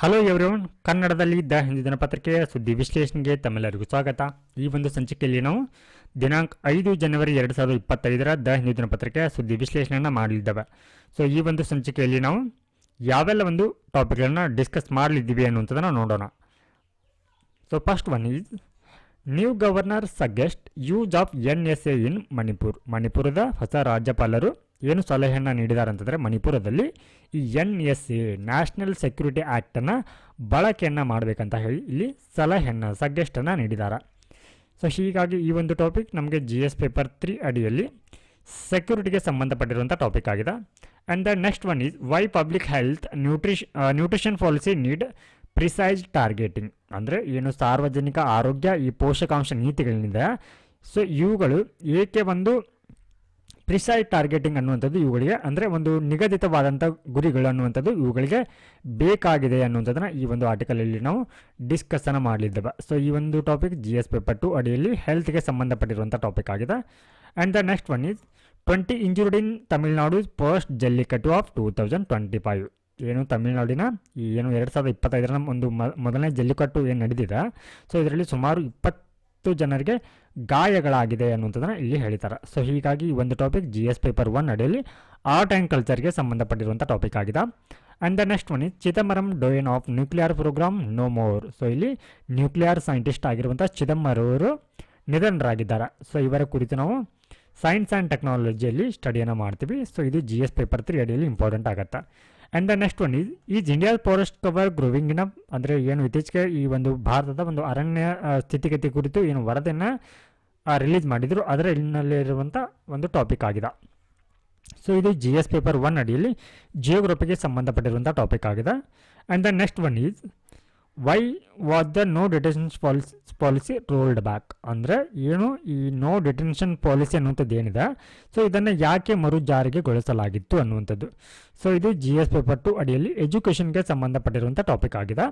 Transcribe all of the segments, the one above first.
Hello everyone, ಕನ್ನಡದಲ್ಲಿ the Hindu ದಿನಪತ್ರಿಕೆಯ ಸುದ್ದಿ ವಿಶ್ಲೇಷಣೆಗೆ ತಮ್ಮೆಲ್ಲರಿಗೂ ಸ್ವಾಗತ. ಈ ಒಂದು ಸಂಚಿಕೆಯಲ್ಲಿ ನಾವು ದಿನಾಂಕ 5 ಜನವರಿ 2025 ದ ಹಿಂದೂ ದಿನಪತ್ರಿಕೆಯ ಸುದ್ದಿ ವಿಶ್ಲೇಷಣೆಯನ್ನು ಮಾಡಲಿದ್ದೇವೆ. ಸೊ ಈ ಒಂದು ಸಂಚಿಕೆಯಲ್ಲಿ ನಾವು ಯಾವೆಲ್ಲ ಒಂದು ಟಾಪಿಕ್ಗಳನ್ನು ಡಿಸ್ಕಸ್ ಮಾಡಲಿದ್ದೀವಿ ಅನ್ನುವಂಥದ್ದನ್ನು ನೋಡೋಣ. So first one is new governor suggest use of NSA ಇನ್ ಮಣಿಪುರದ ಹೊಸ ರಾಜ್ಯಪಾಲರು ಏನು ಸಲಹೆಯನ್ನು ನೀಡಿದ್ದಾರೆ ಅಂತಂದರೆ, ಮಣಿಪುರದಲ್ಲಿ ಈ NSA ನ್ಯಾಷನಲ್ ಸೆಕ್ಯೂರಿಟಿ ಆ್ಯಕ್ಟನ್ನು ಬಳಕೆಯನ್ನು ಮಾಡಬೇಕಂತ ಹೇಳಿ ಇಲ್ಲಿ ಸಜೆಸ್ಟನ್ನು ನೀಡಿದ್ದಾರೆ. ಸೊ ಹೀಗಾಗಿ ಈ ಒಂದು ಟಾಪಿಕ್ ನಮಗೆ GS ಪೇಪರ್ 3 ಅಡಿಯಲ್ಲಿ ಸೆಕ್ಯೂರಿಟಿಗೆ ಸಂಬಂಧಪಟ್ಟಿರುವಂಥ ಟಾಪಿಕ್ ಆಗಿದೆ. And the next one is why public health nutrition policy need precise targeting. ಅಂದರೆ ಏನು ಸಾರ್ವಜನಿಕ ಆರೋಗ್ಯ ಈ ಪೋಷಕಾಂಶ ನೀತಿಗಳಿಂದ ಸೊ ಇವುಗಳು ಏಕೆ ಒಂದು ಪ್ರಿಸೈಸ್ ಟಾರ್ಗೆಟಿಂಗ್ ಅನ್ನುವಂಥದ್ದು ಇವುಗಳಿಗೆ ಅಂದರೆ ಒಂದು ನಿಗದಿತವಾದಂಥ ಗುರಿಗಳು ಅನ್ನುವಂಥದ್ದು ಇವುಗಳಿಗೆ ಬೇಕಾಗಿದೆ ಅನ್ನುವಂಥದ್ದನ್ನು ಈ ಒಂದು ಆರ್ಟಿಕಲಲ್ಲಿ ನಾವು ಡಿಸ್ಕಸ್ಸನ್ನು ಮಾಡಲಿದ್ದೇವೆ. ಸೊ ಈ ಒಂದು ಟಾಪಿಕ್ GS ಪೇಪರ್ 2 ಅಡಿಯಲ್ಲಿ ಹೆಲ್ತ್ಗೆ ಸಂಬಂಧಪಟ್ಟಿರುವಂಥ ಟಾಪಿಕ್ ಆಗಿದೆ. And the next one is 20 injured in Tamil Nadu post jallikattu of 2025. ಏನು ತಮಿಳುನಾಡಿನ ಏನು 2025 ಒಂದು ಮೊದಲನೇ ಜಲ್ಲಿಕಟ್ಟು ಏನು ನಡೆದಿದೆ, ಸೊ ಇದರಲ್ಲಿ ಸುಮಾರು 20 ಜನರಿಗೆ ಗಾಯಗಳಾಗಿದೆ ಅನ್ನುವಂಥದ್ದನ್ನು ಇಲ್ಲಿ ಹೇಳ್ತಾರೆ. ಸೊ ಹೀಗಾಗಿ ಈ ಒಂದು ಟಾಪಿಕ್ GS ಪೇಪರ್ 1 ಅಡಿಯಲ್ಲಿ ಆರ್ಟ್ ಆ್ಯಂಡ್ ಕಲ್ಚರ್ಗೆ ಸಂಬಂಧಪಟ್ಟಿರುವಂಥ ಟಾಪಿಕ್ ಆಗಿದೆ. And the next one is Chidambaram doyen of nuclear programme no more. So ಇಲ್ಲಿ ನ್ಯೂಕ್ಲಿಯರ್ ಸೈಂಟಿಸ್ಟ್ ಆಗಿರುವಂಥ ಚಿದಂಬರಂ ಅವರು ನಿಧನರಾಗಿದ್ದಾರೆ. ಸೊ ಇವರ ಕುರಿತು ನಾವು ಸೈನ್ಸ್ ಆ್ಯಂಡ್ ಟೆಕ್ನಾಲಜಿಯಲ್ಲಿ ಸ್ಟಡಿಯನ್ನು ಮಾಡ್ತೀವಿ. ಸೊ ಇದು GS ಪೇಪರ್ 3 ಅಡಿಯಲ್ಲಿ ಇಂಪಾರ್ಟೆಂಟ್ ಆಗುತ್ತೆ. And the next one is India forest cover growing in up. ಅಂದರೆ ಏನು ಇತ್ತೀಚೆಗೆ ಈ ಒಂದು ಭಾರತದ ಒಂದು ಅರಣ್ಯ ಸ್ಥಿತಿಗತಿ ಕುರಿತು ಏನು ವರದಿಯನ್ನು ರಿಲೀಸ್ ಮಾಡಿದರು, ಅದರ ಹಿನ್ನೆಲೆಯಿರುವಂಥ ಒಂದು ಟಾಪಿಕ್ ಆಗಿದೆ. ಸೊ ಇದು GS ಪೇಪರ್ 1 ಅಡಿಯಲ್ಲಿ ಜಿಯೋಗ್ರಫಿಗೆ ಸಂಬಂಧಪಟ್ಟಿರುವಂಥ ಟಾಪಿಕ್ ಆಗಿದೆ. And the next one is why was the no detention policy rolled back. ಅಂದರೆ ಏನು ಈ ನೋ ಡಿಟೆನ್ಷನ್ ಪಾಲಿಸಿ ಅನ್ನುವಂಥದ್ದು ಏನಿದೆ, ಸೊ ಇದನ್ನು ಯಾಕೆ ಮರು ಜಾರಿಗೆಗೊಳಿಸಲಾಗಿತ್ತು ಅನ್ನುವಂಥದ್ದು. ಸೊ ಇದು GS ಪೇಪರ್ 2 ಅಡಿಯಲ್ಲಿ ಎಜುಕೇಷನ್ಗೆ ಸಂಬಂಧಪಟ್ಟಿರುವಂಥ ಟಾಪಿಕ್ ಆಗಿದೆ.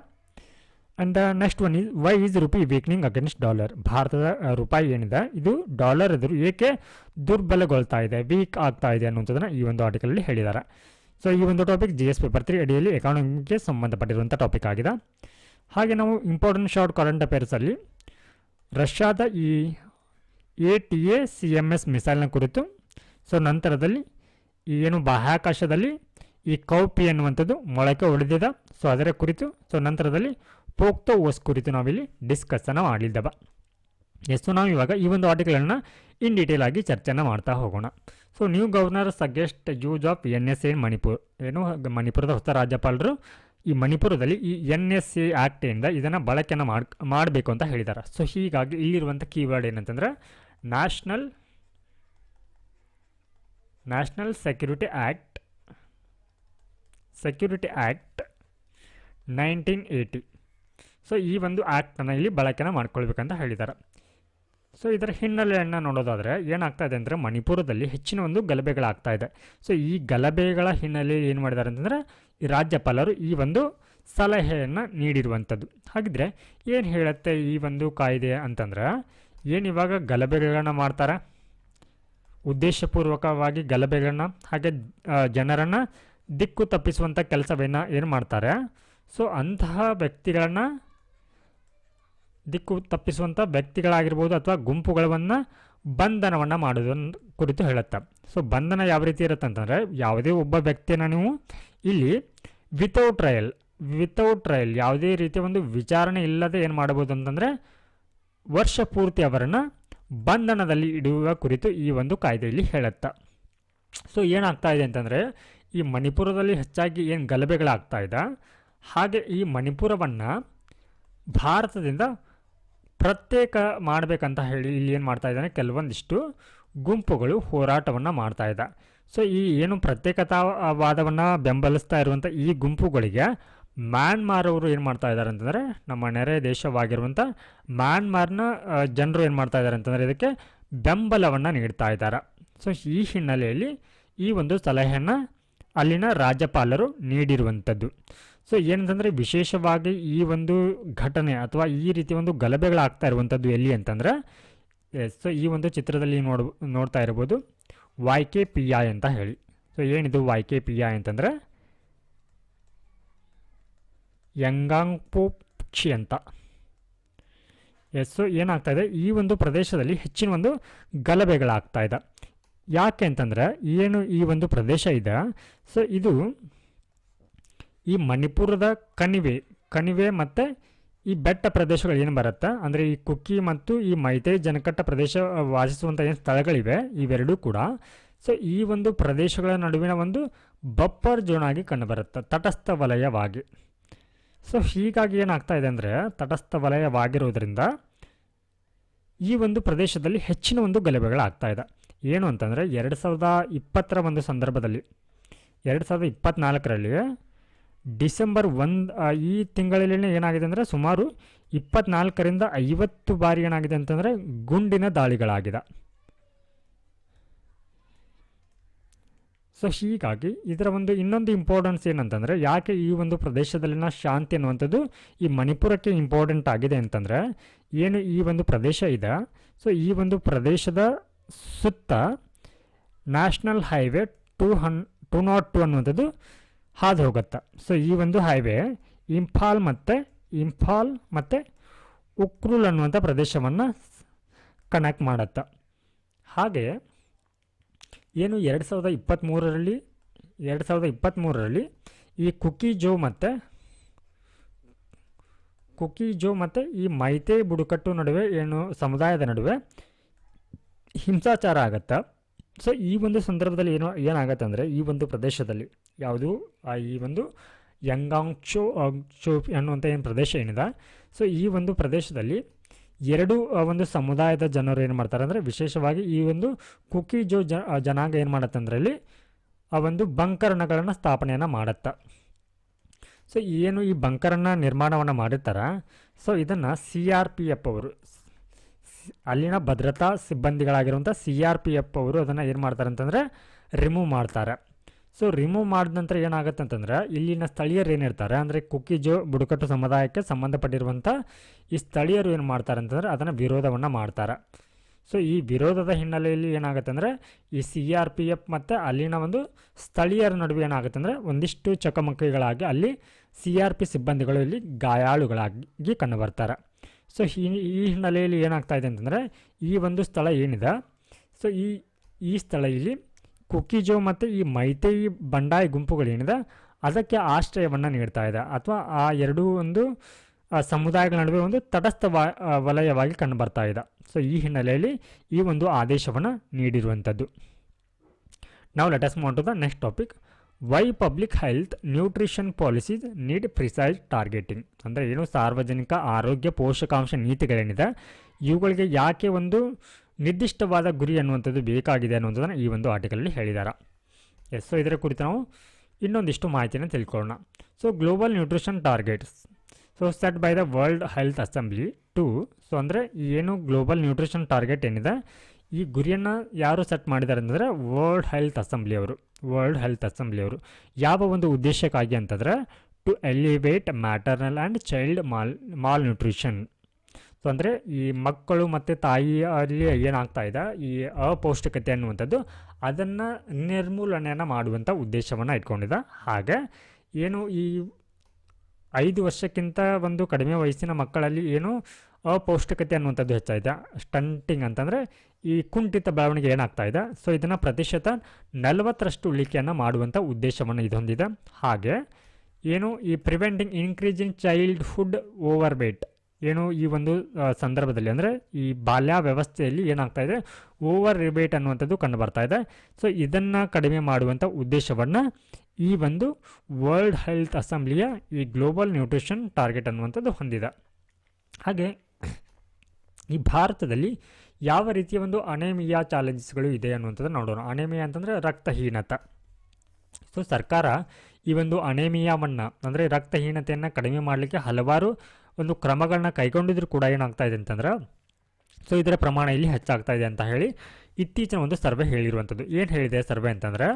And the next one is why is rupee weakening against dollar. ಭಾರತದ ರೂಪಾಯಿ ಏನಿದೆ ಇದು ಡಾಲರ್ ಎದುರು ಏಕೆ ದುರ್ಬಲಗೊಳ್ತಾ ಇದೆ, ವೀಕ್ ಆಗ್ತಾ ಇದೆ ಅನ್ನುವಂಥದ್ದನ್ನು ಈ ಒಂದು ಆರ್ಟಿಕಲಲ್ಲಿ ಹೇಳಿದ್ದಾರೆ. ಸೊ ಈ ಒಂದು ಟಾಪಿಕ್ GS ಪೇಪರ್ 3 ಅಡಿಯಲ್ಲಿ ಎಕಾನಮಿಗೆ ಸಂಬಂಧಪಟ್ಟಿರುವಂಥ ಟಾಪಿಕ್ ಆಗಿದೆ. ಹಾಗೆ ನಾವು ಇಂಪಾರ್ಟೆಂಟ್ ಶಾರ್ಟ್ ಕರೆಂಟ್ ಅಫೇರ್ಸಲ್ಲಿ ರಷ್ಯಾದ ಈ ATACMS ಮಿಸೈಲ್ನ ಕುರಿತು, ಸೊ ನಂತರದಲ್ಲಿ ಈ ಏನು ಬಾಹ್ಯಾಕಾಶದಲ್ಲಿ ಈ ಕೌಪಿ ಅನ್ನುವಂಥದ್ದು ಮೊಳಕೆ ಹೊಡೆದಿದೆ, ಸೊ ಅದರ ಕುರಿತು, ಸೊ ನಂತರದಲ್ಲಿ ಪೋಕ್ತೋ ಓಸ್ ಕುರಿತು ನಾವಿಲ್ಲಿ ಡಿಸ್ಕಸ್ಸನ್ನು ಮಾಡಿದ್ದೇವೆ. ಸೊ ನಾವು ಇವಾಗ ಈ ಒಂದು ಆರ್ಟಿಕಲನ್ನು ಇನ್ ಡೀಟೇಲ್ ಆಗಿ ಚರ್ಚೆಯನ್ನು ಮಾಡ್ತಾ ಹೋಗೋಣ. So new governor suggest use of NSA ಇನ್ ಮಣಿಪುರ್. ಏನು ಮಣಿಪುರದ ಹೊಸ ರಾಜ್ಯಪಾಲರು ಈ ಮಣಿಪುರದಲ್ಲಿ ಈ NSA ಆ್ಯಕ್ಟಿಂದ ಇದನ್ನು ಬಳಕೆಯನ್ನು ಮಾಡಬೇಕು ಅಂತ ಹೇಳಿದ್ದಾರೆ. ಸೊ ಹೀಗಾಗಿ ಇಲ್ಲಿರುವಂಥ ಕೀವರ್ಡ್ ಏನಂತಂದರೆ ನ್ಯಾಷನಲ್ ಸೆಕ್ಯೂರಿಟಿ ಆ್ಯಕ್ಟ್ 1980. ಸೊ ಈ ಒಂದು ಆ್ಯಕ್ಟನ್ನು ಇಲ್ಲಿ ಬಳಕೆನ ಮಾಡ್ಕೊಳ್ಬೇಕಂತ ಹೇಳಿದ್ದಾರೆ. ಸೊ ಇದರ ಹಿನ್ನೆಲೆಯನ್ನು ನೋಡೋದಾದರೆ ಏನಾಗ್ತಾ ಇದೆ ಅಂದರೆ, ಮಣಿಪುರದಲ್ಲಿ ಹೆಚ್ಚಿನ ಒಂದು ಗಲಭೆಗಳಾಗ್ತಾ ಇದೆ. ಸೊ ಈ ಗಲಭೆಗಳ ಹಿನ್ನೆಲೆಯಲ್ಲಿ ಏನು ಮಾಡಿದ್ದಾರೆ ಅಂತಂದರೆ, ಈ ರಾಜ್ಯಪಾಲರು ಈ ಒಂದು ಸಲಹೆಯನ್ನು ನೀಡಿರುವಂಥದ್ದು. ಹಾಗಿದ್ರೆ ಏನು ಹೇಳುತ್ತೆ ಈ ಒಂದು ಕಾಯ್ದೆ ಅಂತಂದ್ರೆ, ಏನಿವಾಗ ಗಲಭೆಗಳನ್ನ ಮಾಡ್ತಾರೆ, ಉದ್ದೇಶಪೂರ್ವಕವಾಗಿ ಗಲಭೆಗಳನ್ನ ಹಾಗೆ ಜನರನ್ನು ದಿಕ್ಕು ತಪ್ಪಿಸುವಂಥ ಕೆಲಸವನ್ನು ಏನು ಮಾಡ್ತಾರೆ, ಸೊ ಅಂತಹ ವ್ಯಕ್ತಿಗಳನ್ನು ದಿಕ್ಕು ತಪ್ಪಿಸುವಂಥ ವ್ಯಕ್ತಿಗಳಾಗಿರ್ಬೋದು ಅಥವಾ ಗುಂಪುಗಳನ್ನು ಬಂಧನವನ್ನು ಮಾಡೋದನ್ನು ಕುರಿತು ಹೇಳುತ್ತೆ. ಸೊ ಬಂಧನ ಯಾವ ರೀತಿ ಇರುತ್ತೆ ಅಂತಂದರೆ, ಯಾವುದೇ ಒಬ್ಬ ವ್ಯಕ್ತಿಯನ್ನು ನೀವು ಇಲ್ಲಿ ವಿತೌಟ್ ಟ್ರಯಲ್ ಯಾವುದೇ ರೀತಿಯ ಒಂದು ವಿಚಾರಣೆ ಇಲ್ಲದೆ ಏನು ಮಾಡ್ಬೋದು ಅಂತಂದರೆ, ವರ್ಷ ಪೂರ್ತಿ ಅವರನ್ನು ಬಂಧನದಲ್ಲಿ ಇಡುವ ಕುರಿತು ಈ ಒಂದು ಕಾಯ್ದೆಯಲ್ಲಿ ಹೇಳುತ್ತೆ. ಸೊ ಏನಾಗ್ತಾ ಇದೆ ಅಂತಂದರೆ, ಈ ಮಣಿಪುರದಲ್ಲಿ ಹೆಚ್ಚಾಗಿ ಏನು ಗಲಭೆಗಳಾಗ್ತಾ ಇದೆ, ಹಾಗೆ ಈ ಮಣಿಪುರವನ್ನು ಭಾರತದಿಂದ ಪ್ರತ್ಯೇಕ ಮಾಡಬೇಕಂತ ಹೇಳಿ ಇಲ್ಲಿ ಏನು ಮಾಡ್ತಾ ಇದ್ದಾನೆ, ಕೆಲವೊಂದಿಷ್ಟು ಗುಂಪುಗಳು ಹೋರಾಟವನ್ನು ಮಾಡ್ತಾ ಇದೆ. ಸೊ ಈ ಏನು ಪ್ರತ್ಯೇಕತಾವಾದವನ್ನು ಬೆಂಬಲಿಸ್ತಾ ಇರುವಂಥ ಈ ಗುಂಪುಗಳಿಗೆ ಮ್ಯಾನ್ಮಾರ್ ಅವರು ಏನು ಮಾಡ್ತಾ ಇದ್ದಾರೆ ಅಂತಂದರೆ, ನಮ್ಮ ನೆರೆ ದೇಶವಾಗಿರುವಂಥ ಮ್ಯಾನ್ಮಾರ್ನ ಜನರು ಏನು ಮಾಡ್ತಾ ಇದ್ದಾರೆ ಅಂತಂದರೆ ಇದಕ್ಕೆ ಬೆಂಬಲವನ್ನು ನೀಡ್ತಾ ಇದ್ದಾರೆ. ಸೊ ಈ ಹಿನ್ನೆಲೆಯಲ್ಲಿ ಈ ಒಂದು ಸಲಹೆಯನ್ನು ಅಲ್ಲಿನ ರಾಜ್ಯಪಾಲರು ನೀಡಿರುವಂಥದ್ದು. ಸೊ ಏನಂತಂದರೆ, ವಿಶೇಷವಾಗಿ ಈ ಒಂದು ಘಟನೆ ಅಥವಾ ಈ ರೀತಿ ಒಂದು ಗಲಭೆಗಳಾಗ್ತಾ ಇರುವಂಥದ್ದು ಎಲ್ಲಿ ಅಂತಂದರೆ, ಸೊ ಈ ಒಂದು ಚಿತ್ರದಲ್ಲಿ ನೋಡ್ತಾ ಇರ್ಬೋದು YKPI ಅಂತ ಹೇಳಿ. ಸೊ ಏನಿದು YKPI ಅಂತಂದರೆ, ಯಾಂಗಾಂಗ್ಪೋಕ್ಷಿ ಅಂತ. ಸೊ ಏನಾಗ್ತಾಯಿದೆ, ಈ ಒಂದು ಪ್ರದೇಶದಲ್ಲಿ ಹೆಚ್ಚಿನ ಒಂದು ಗಲಭೆಗಳಾಗ್ತಾ ಇದೆ. ಯಾಕೆ ಅಂತಂದರೆ ಏನು ಈ ಒಂದು ಪ್ರದೇಶ ಇದೆ, ಸೊ ಇದು ಈ ಮಣಿಪುರದ ಕಣಿವೆ ಮತ್ತು ಈ ಬೆಟ್ಟ ಪ್ರದೇಶಗಳು ಏನು ಬರುತ್ತೆ ಅಂದರೆ ಈ ಕುಕ್ಕಿ ಮತ್ತು ಈ ಮೈತೈ ಜನಕಟ್ಟ ಪ್ರದೇಶ ವಾಸಿಸುವಂಥ ಏನು ಸ್ಥಳಗಳಿವೆ ಇವೆರಡೂ ಕೂಡ ಸೊ ಈ ಒಂದು ಪ್ರದೇಶಗಳ ನಡುವಿನ ಒಂದು ಬಫರ್ ಝೋನ್ ಆಗಿ ಕಂಡುಬರುತ್ತೆ, ತಟಸ್ಥ ವಲಯವಾಗಿ. ಸೊ ಹೀಗಾಗಿ ಏನಾಗ್ತಾ ಇದೆ ಅಂದರೆ ತಟಸ್ಥ ವಲಯವಾಗಿರೋದ್ರಿಂದ ಈ ಒಂದು ಪ್ರದೇಶದಲ್ಲಿ ಹೆಚ್ಚಿನ ಒಂದು ಗಲಭೆಗಳಾಗ್ತಾ ಇದೆ. ಏನು ಅಂತಂದರೆ 2020 ಒಂದು ಸಂದರ್ಭದಲ್ಲಿ 2024ರಲ್ಲಿ ಡಿಸೆಂಬರ್ 1 ಈ ತಿಂಗಳಲ್ಲಿ ಏನಾಗಿದೆ ಅಂದರೆ ಸುಮಾರು 24ರಿಂದ 50 ಬಾರಿ ಏನಾಗಿದೆ ಅಂತಂದರೆ ಗುಂಡಿನ ದಾಳಿಗಳಾಗಿದೆ. ಸೊ ಹೀಗಾಗಿ ಇದರ ಒಂದು ಇನ್ನೊಂದು ಇಂಪಾರ್ಟೆನ್ಸ್ ಏನಂತಂದರೆ ಯಾಕೆ ಈ ಒಂದು ಪ್ರದೇಶದಲ್ಲಿನ ಶಾಂತಿ ಅನ್ನುವಂಥದ್ದು ಈ ಮಣಿಪುರಕ್ಕೆ ಇಂಪಾರ್ಟೆಂಟ್ ಆಗಿದೆ ಅಂತಂದರೆ ಏನು ಈ ಒಂದು ಪ್ರದೇಶ ಇದೆ, ಸೊ ಈ ಒಂದು ಪ್ರದೇಶದ ಸುತ್ತ ನ್ಯಾಷನಲ್ ಹೈವೇ 202 ಅನ್ನುವಂಥದ್ದು ಹಾದು ಹೋಗುತ್ತೆ. ಸೊ ಈ ಒಂದು ಹೈವೇ ಇಂಫಾಲ್ ಮತ್ತು ಉಕ್ರೂಲ್ ಅನ್ನುವಂಥ ಪ್ರದೇಶವನ್ನು ಕನೆಕ್ಟ್ ಮಾಡುತ್ತೆ. ಹಾಗೆ ಏನು 2023ರಲ್ಲಿ ಈ ಕುಕಿ ಜೋ ಮತ್ತು ಈ ಮೈತೈ ಬುಡಕಟ್ಟು ನಡುವೆ ಏನು ಸಮುದಾಯದ ನಡುವೆ ಹಿಂಸಾಚಾರ ಆಗತ್ತೆ. ಸೊ ಈ ಒಂದು ಸಂದರ್ಭದಲ್ಲಿ ಏನಾಗತ್ತೆ ಅಂದರೆ ಈ ಒಂದು ಪ್ರದೇಶದಲ್ಲಿ ಯಾವುದು ಈ ಒಂದು ಯಾಂಗಾಂಗ್ಚೋ ಅನ್ನುವಂಥ ಏನು ಪ್ರದೇಶ ಏನಿದೆ, ಸೊ ಈ ಒಂದು ಪ್ರದೇಶದಲ್ಲಿ ಎರಡು ಒಂದು ಸಮುದಾಯದ ಜನರು ಏನು ಮಾಡ್ತಾರೆ ಅಂದರೆ ವಿಶೇಷವಾಗಿ ಈ ಒಂದು ಕುಕಿ ಜೋ ಜನಾಂಗ ಏನು ಮಾಡುತ್ತೆ ಅಂದರೆ ಇಲ್ಲಿ ಆ ಒಂದು ಬಂಕರ್ಗಳನ್ನು ಸ್ಥಾಪನೆಯನ್ನು ಮಾಡುತ್ತೆ. ಸೊ ಏನು ಈ ಬಂಕರನ್ನು ನಿರ್ಮಾಣವನ್ನು ಮಾಡಿರ್ತಾರೆ, ಸೊ ಇದನ್ನು CRPF ಅವರು ಅಲ್ಲಿನ ಭದ್ರತಾ ಸಿಬ್ಬಂದಿಗಳಾಗಿರುವಂಥ CRPF ಅವರು ಅದನ್ನು ಏನು ಮಾಡ್ತಾರೆ ಅಂತಂದರೆ ರಿಮೂವ್ ಮಾಡ್ತಾರೆ. ಸೊ ರಿಮೂವ್ ಮಾಡಿದ ನಂತರ ಏನಾಗುತ್ತೆ ಅಂತಂದರೆ ಇಲ್ಲಿನ ಸ್ಥಳೀಯರು ಏನಿರ್ತಾರೆ ಅಂದರೆ ಕುಕಿಜೋ ಬುಡಕಟ್ಟು ಸಮುದಾಯಕ್ಕೆ ಸಂಬಂಧಪಟ್ಟಿರುವಂಥ ಈ ಸ್ಥಳೀಯರು ಏನು ಮಾಡ್ತಾರೆ ಅಂತಂದರೆ ಅದನ್ನು ವಿರೋಧವನ್ನು ಮಾಡ್ತಾರೆ. ಸೊ ಈ ವಿರೋಧದ ಹಿನ್ನೆಲೆಯಲ್ಲಿ ಏನಾಗುತ್ತೆ ಅಂದರೆ ಈ CRPF ಮತ್ತು ಅಲ್ಲಿನ ಒಂದು ಸ್ಥಳೀಯರ ನಡುವೆ ಏನಾಗುತ್ತೆ ಅಂದರೆ ಒಂದಿಷ್ಟು ಚಕಮಕಿಗಳಾಗಿ ಅಲ್ಲಿ CRP ಸಿಬ್ಬಂದಿಗಳು ಇಲ್ಲಿ ಗಾಯಾಳುಗಳಾಗಿ ಕಂಡುಬರ್ತಾರೆ. ಸೊ ಈ ಹಿನ್ನೆಲೆಯಲ್ಲಿ ಏನಾಗ್ತಾ ಇದೆ ಅಂತಂದರೆ ಈ ಒಂದು ಸ್ಥಳ ಏನಿದೆ, ಸೊ ಈ ಸ್ಥಳ ಇಲ್ಲಿ ಕುಕಿಜೋ ಮತ್ತು ಈ ಮೈತೈ ಬಂಡಾಯ ಗುಂಪುಗಳೇನಿದೆ ಅದಕ್ಕೆ ಆಶ್ರಯವನ್ನು ನೀಡ್ತಾ ಇದೆ, ಅಥವಾ ಆ ಎರಡೂ ಒಂದು ಸಮುದಾಯಗಳ ನಡುವೆ ಒಂದು ತಟಸ್ಥ ವಲಯವಾಗಿ ಕಂಡುಬರ್ತಾ ಇದೆ. ಸೊ ಈ ಹಿನ್ನೆಲೆಯಲ್ಲಿ ಈ ಒಂದು ಆದೇಶವನ್ನು ನೀಡಿರುವಂಥದ್ದು. ನಾವು let us move to the next topic. Why public health nutrition policies need precise targeting. ಅಂದರೆ ಏನು ಸಾರ್ವಜನಿಕ ಆರೋಗ್ಯ ಪೋಷಕಾಂಶ ನೀತಿಗಳೇನಿದೆ ಇವುಗಳಿಗೆ ಯಾಕೆ ಒಂದು ನಿರ್ದಿಷ್ಟವಾದ ಗುರಿ ಅನ್ನುವಂಥದ್ದು ಬೇಕಾಗಿದೆ ಅನ್ನುವಂಥದ್ದನ್ನು ಈ ಒಂದು ಆರ್ಟಿಕಲಲ್ಲಿ ಹೇಳಿದ್ದಾರೆ. ಸೊ ಇದರ ಕುರಿತು ನಾವು ಇನ್ನೊಂದಿಷ್ಟು ಮಾಹಿತಿಯನ್ನು ತಿಳ್ಕೊಳ್ಳೋಣ. So global nutrition targets set by the world health assembly to. So ಅಂದರೆ ಏನು ಗ್ಲೋಬಲ್ ನ್ಯೂಟ್ರಿಷನ್ ಟಾರ್ಗೆಟ್ ಏನಿದೆ ಈ ಗುರಿಯನ್ನು ಯಾರು ಸೆಟ್ ಮಾಡಿದ್ದಾರೆ ಅಂತಂದರೆ ವರ್ಲ್ಡ್ ಹೆಲ್ತ್ ಅಸೆಂಬ್ಲಿಯವರು ಯಾವ ಒಂದು ಉದ್ದೇಶಕ್ಕಾಗಿ ಅಂತಂದರೆ to elevate maternal and child malnutrition. So ಅಂದರೆ ಈ ಮಕ್ಕಳು ಮತ್ತು ತಾಯಿಯಲ್ಲಿ ಏನಾಗ್ತಾ ಇದೆ ಈ ಅಪೌಷ್ಟಿಕತೆ ಅನ್ನುವಂಥದ್ದು ಅದನ್ನು ನಿರ್ಮೂಲನೆಯನ್ನು ಮಾಡುವಂಥ ಉದ್ದೇಶವನ್ನು ಇಟ್ಕೊಂಡಿದೆ. ಹಾಗೆ ಏನು ಈ 5 ವರ್ಷಕ್ಕಿಂತ ಒಂದು ಕಡಿಮೆ ವಯಸ್ಸಿನ ಮಕ್ಕಳಲ್ಲಿ ಏನು ಅಪೌಷ್ಟಿಕತೆ ಅನ್ನುವಂಥದ್ದು ಹೆಚ್ಚಾಗಿದೆ, ಸ್ಟಂಟಿಂಗ್ ಅಂತಂದರೆ ಈ ಕುಂಠಿತ ಬೆಳವಣಿಗೆ ಏನಾಗ್ತಾ ಇದೆ, ಸೊ ಇದನ್ನು ಪ್ರತಿಶತ 40ರಷ್ಟು ಇಳಿಕೆಯನ್ನು ಮಾಡುವಂಥ ಉದ್ದೇಶವನ್ನು ಇದು ಹೊಂದಿದೆ. ಹಾಗೆ ಏನು ಈ preventing increasing childhood over wait, ಏನು ಈ ಒಂದು ಸಂದರ್ಭದಲ್ಲಿ ಅಂದರೆ ಈ ಬಾಲ್ಯ ವ್ಯವಸ್ಥೆಯಲ್ಲಿ ಏನಾಗ್ತಾ ಇದೆ ಓವರ್ ವೇಟ್ ಅನ್ನುವಂಥದ್ದು ಕಂಡು ಬರ್ತಾ ಇದೆ. ಸೊ ಇದನ್ನು ಕಡಿಮೆ ಮಾಡುವಂಥ ಉದ್ದೇಶವನ್ನು ಈ ಒಂದು ವರ್ಲ್ಡ್ ಹೆಲ್ತ್ ಅಸೆಂಬ್ಲಿಯ ಈ ಗ್ಲೋಬಲ್ ನ್ಯೂಟ್ರಿಷನ್ ಟಾರ್ಗೆಟ್ ಅನ್ನುವಂಥದ್ದು ಹೊಂದಿದೆ. ಹಾಗೆ ಈ ಭಾರತದಲ್ಲಿ ಯಾವ ರೀತಿಯ ಒಂದು ಅನೇಮಿಯಾ ಚಾಲೆಂಜಸ್ಗಳು ಇದೆ ಅನ್ನುವಂಥದ್ದು ನೋಡೋಣ. ಅನೇಮಿಯಾ ಅಂತಂದರೆ ರಕ್ತಹೀನತೆ. ಸೊ ಸರ್ಕಾರ ಈ ಒಂದು ಅನೇಮಿಯಾವನ್ನು ಅಂದರೆ ರಕ್ತಹೀನತೆಯನ್ನು ಕಡಿಮೆ ಮಾಡಲಿಕ್ಕೆ ಹಲವಾರು ಒಂದು ಕ್ರಮಗಳನ್ನ ಕೈಗೊಂಡಿದ್ರು ಕೂಡ ಏನಾಗ್ತಾ ಇದೆ ಅಂತಂದ್ರೆ ಸೊ ಇದರ ಪ್ರಮಾಣ ಇಲ್ಲಿ ಹೆಚ್ಚಾಗ್ತಾ ಇದೆ ಅಂತ ಹೇಳಿ ಇತ್ತೀಚಿನ ಒಂದು ಸರ್ವೆ ಹೇಳಿರುವಂಥದ್ದು. ಏನು ಹೇಳಿದೆ ಸರ್ವೆ ಅಂತಂದರೆ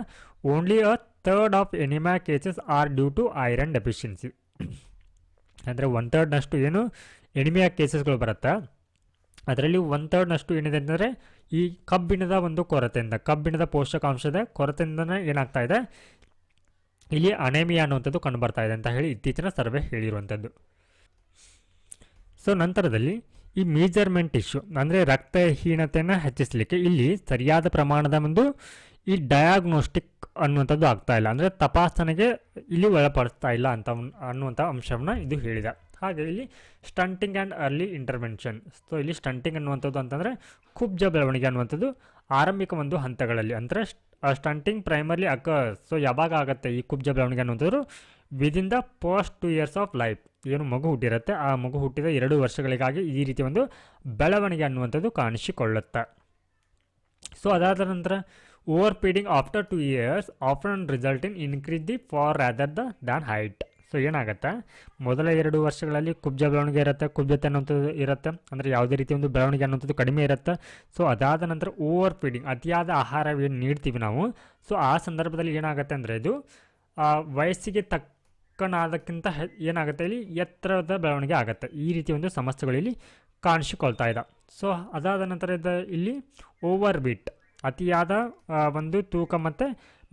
only 1/3 of anaemia cases are due to iron deficiency. ಅಂದರೆ 1/3 ಏನು ಎನಿಮಿಯಾ ಕೇಸಸ್ಗಳು ಬರುತ್ತೆ ಅದರಲ್ಲಿ 1/3 ಏನಿದೆ ಅಂತಂದರೆ ಈ ಕಬ್ಬಿಣದ ಒಂದು ಕೊರತೆಯಿಂದ, ಕಬ್ಬಿಣದ ಪೋಷಕಾಂಶದ ಕೊರತೆಯಿಂದನೇ ಏನಾಗ್ತಾ ಇದೆ ಇಲ್ಲಿ ಅನೇಮಿಯಾ ಅನ್ನುವಂಥದ್ದು ಕಂಡುಬರ್ತಾ ಇದೆ ಅಂತ ಹೇಳಿ ಇತ್ತೀಚಿನ ಸರ್ವೆ ಹೇಳಿರುವಂಥದ್ದು. ಸೊ ನಂತರದಲ್ಲಿ ಈ ಮೇಜರ್ಮೆಂಟ್ ಇಶ್ಯೂ ಅಂದರೆ ರಕ್ತಹೀನತೆಯನ್ನು ಹೆಚ್ಚಿಸಲಿಕ್ಕೆ ಇಲ್ಲಿ ಸರಿಯಾದ ಪ್ರಮಾಣದ ಒಂದು ಈ ಡಯಾಗ್ನೋಸ್ಟಿಕ್ ಅನ್ನುವಂಥದ್ದು ಆಗ್ತಾ ಇಲ್ಲ, ಅಂದರೆ ತಪಾಸಣೆಗೆ ಇಲ್ಲಿ ಒಳಪಡಿಸ್ತಾ ಇಲ್ಲ ಅಂತ ಅನ್ನುವಂಥ ಅಂಶವನ್ನು ಇದು ಹೇಳಿದೆ. ಹಾಗೆ ಇಲ್ಲಿ stunting and early intervention. So ಇಲ್ಲಿ ಸ್ಟಂಟಿಂಗ್ ಅನ್ನುವಂಥದ್ದು ಅಂತಂದರೆ ಕುಬ್ಜ ಬೆಳವಣಿಗೆ ಅನ್ನುವಂಥದ್ದು ಆರಂಭಿಕ ಒಂದು ಹಂತಗಳಲ್ಲಿ, ಅಂದರೆ ಸ್ಟಂಟಿಂಗ್ ಪ್ರೈಮರ್ಲಿ ಸೊ ಯಾವಾಗ ಆಗುತ್ತೆ ಈ ಕುಬ್ಜ ಬೆಳವಣಿಗೆ ಅನ್ನುವಂಥದ್ದು within the first 2 years of life. ಏನು ಮಗು ಹುಟ್ಟಿರುತ್ತೆ ಆ ಮಗು ಹುಟ್ಟಿದ 2 ವರ್ಷಗಳಿಗಾಗಿ ಈ ರೀತಿ ಒಂದು ಬೆಳವಣಿಗೆ ಅನ್ನುವಂಥದ್ದು ಕಾಣಿಸಿಕೊಳ್ಳುತ್ತೆ. ಸೊ ಅದಾದ ನಂತರ over feeding after 2 years often result in increase the for rather than height. So ಏನಾಗುತ್ತೆ, ಮೊದಲ 2 ವರ್ಷಗಳಲ್ಲಿ ಕುಬ್ಜ ಬೆಳವಣಿಗೆ ಇರುತ್ತೆ, ಕುಬ್ಜತೆ ಅನ್ನುವಂಥದ್ದು ಇರುತ್ತೆ, ಅಂದರೆ ಯಾವುದೇ ರೀತಿ ಒಂದು ಬೆಳವಣಿಗೆ ಅನ್ನುವಂಥದ್ದು ಕಡಿಮೆ ಇರುತ್ತೆ. ಸೊ ಅದಾದ ನಂತರ ಓವರ್ ಫೀಡಿಂಗ್, ಅತಿಯಾದ ಆಹಾರವೇನು ನೀಡ್ತೀವಿ ನಾವು, ಸೊ ಆ ಸಂದರ್ಭದಲ್ಲಿ ಏನಾಗುತ್ತೆ ಅಂದರೆ ಇದು ವಯಸ್ಸಿಗೆ ತಕ್ಕನಾದಕ್ಕಿಂತ ಏನಾಗುತ್ತೆ ಇಲ್ಲಿ ಎತ್ತರದ ಬೆಳವಣಿಗೆ ಆಗುತ್ತೆ. ಈ ರೀತಿ ಒಂದು ಸಮಸ್ಯೆಗಳು ಇಲ್ಲಿ ಕಾಣಿಸಿಕೊಳ್ತಾ ಇದೆ. ಸೊ ಅದಾದ ನಂತರ ಇಲ್ಲಿ ಓವರ್ ವೀಟ್, ಅತಿಯಾದ ಒಂದು ತೂಕ ಮತ್ತು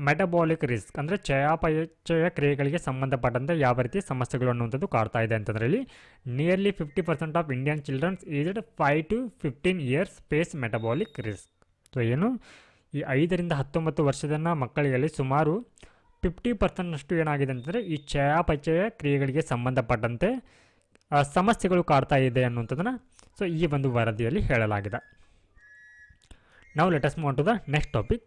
ಮೆಟಬಾಲಿಕ್ ರಿಸ್ಕ್, ಅಂದರೆ ಚಯಾಪಚಯ ಕ್ರಿಯೆಗಳಿಗೆ ಸಂಬಂಧಪಟ್ಟಂತೆ ಯಾವ ರೀತಿ ಸಮಸ್ಯೆಗಳು ಅನ್ನುವಂಥದ್ದು ಕಾಡ್ತಾ ಇದೆ ಅಂತಂದರೆ ಇಲ್ಲಿ nearly 50% of Indian childrens aged 5 to 15 years face metabolic risk. So ಏನು ಈ 5 ರಿಂದ 19 ವರ್ಷದ ಮಕ್ಕಳಿಗೆ ಸುಮಾರು 50% ಏನಾಗಿದೆ ಅಂತಂದರೆ ಈ ಚಯಾಪಚಯ ಕ್ರಿಯೆಗಳಿಗೆ ಸಂಬಂಧಪಟ್ಟಂತೆ ಸಮಸ್ಯೆಗಳು ಕಾಡ್ತಾ ಇದೆ ಅನ್ನುವಂಥದ್ದನ್ನು ಸೊ ಈ ಒಂದು ವರದಿಯಲ್ಲಿ ಹೇಳಲಾಗಿದೆ. ನಾವು let us move on to the next topic.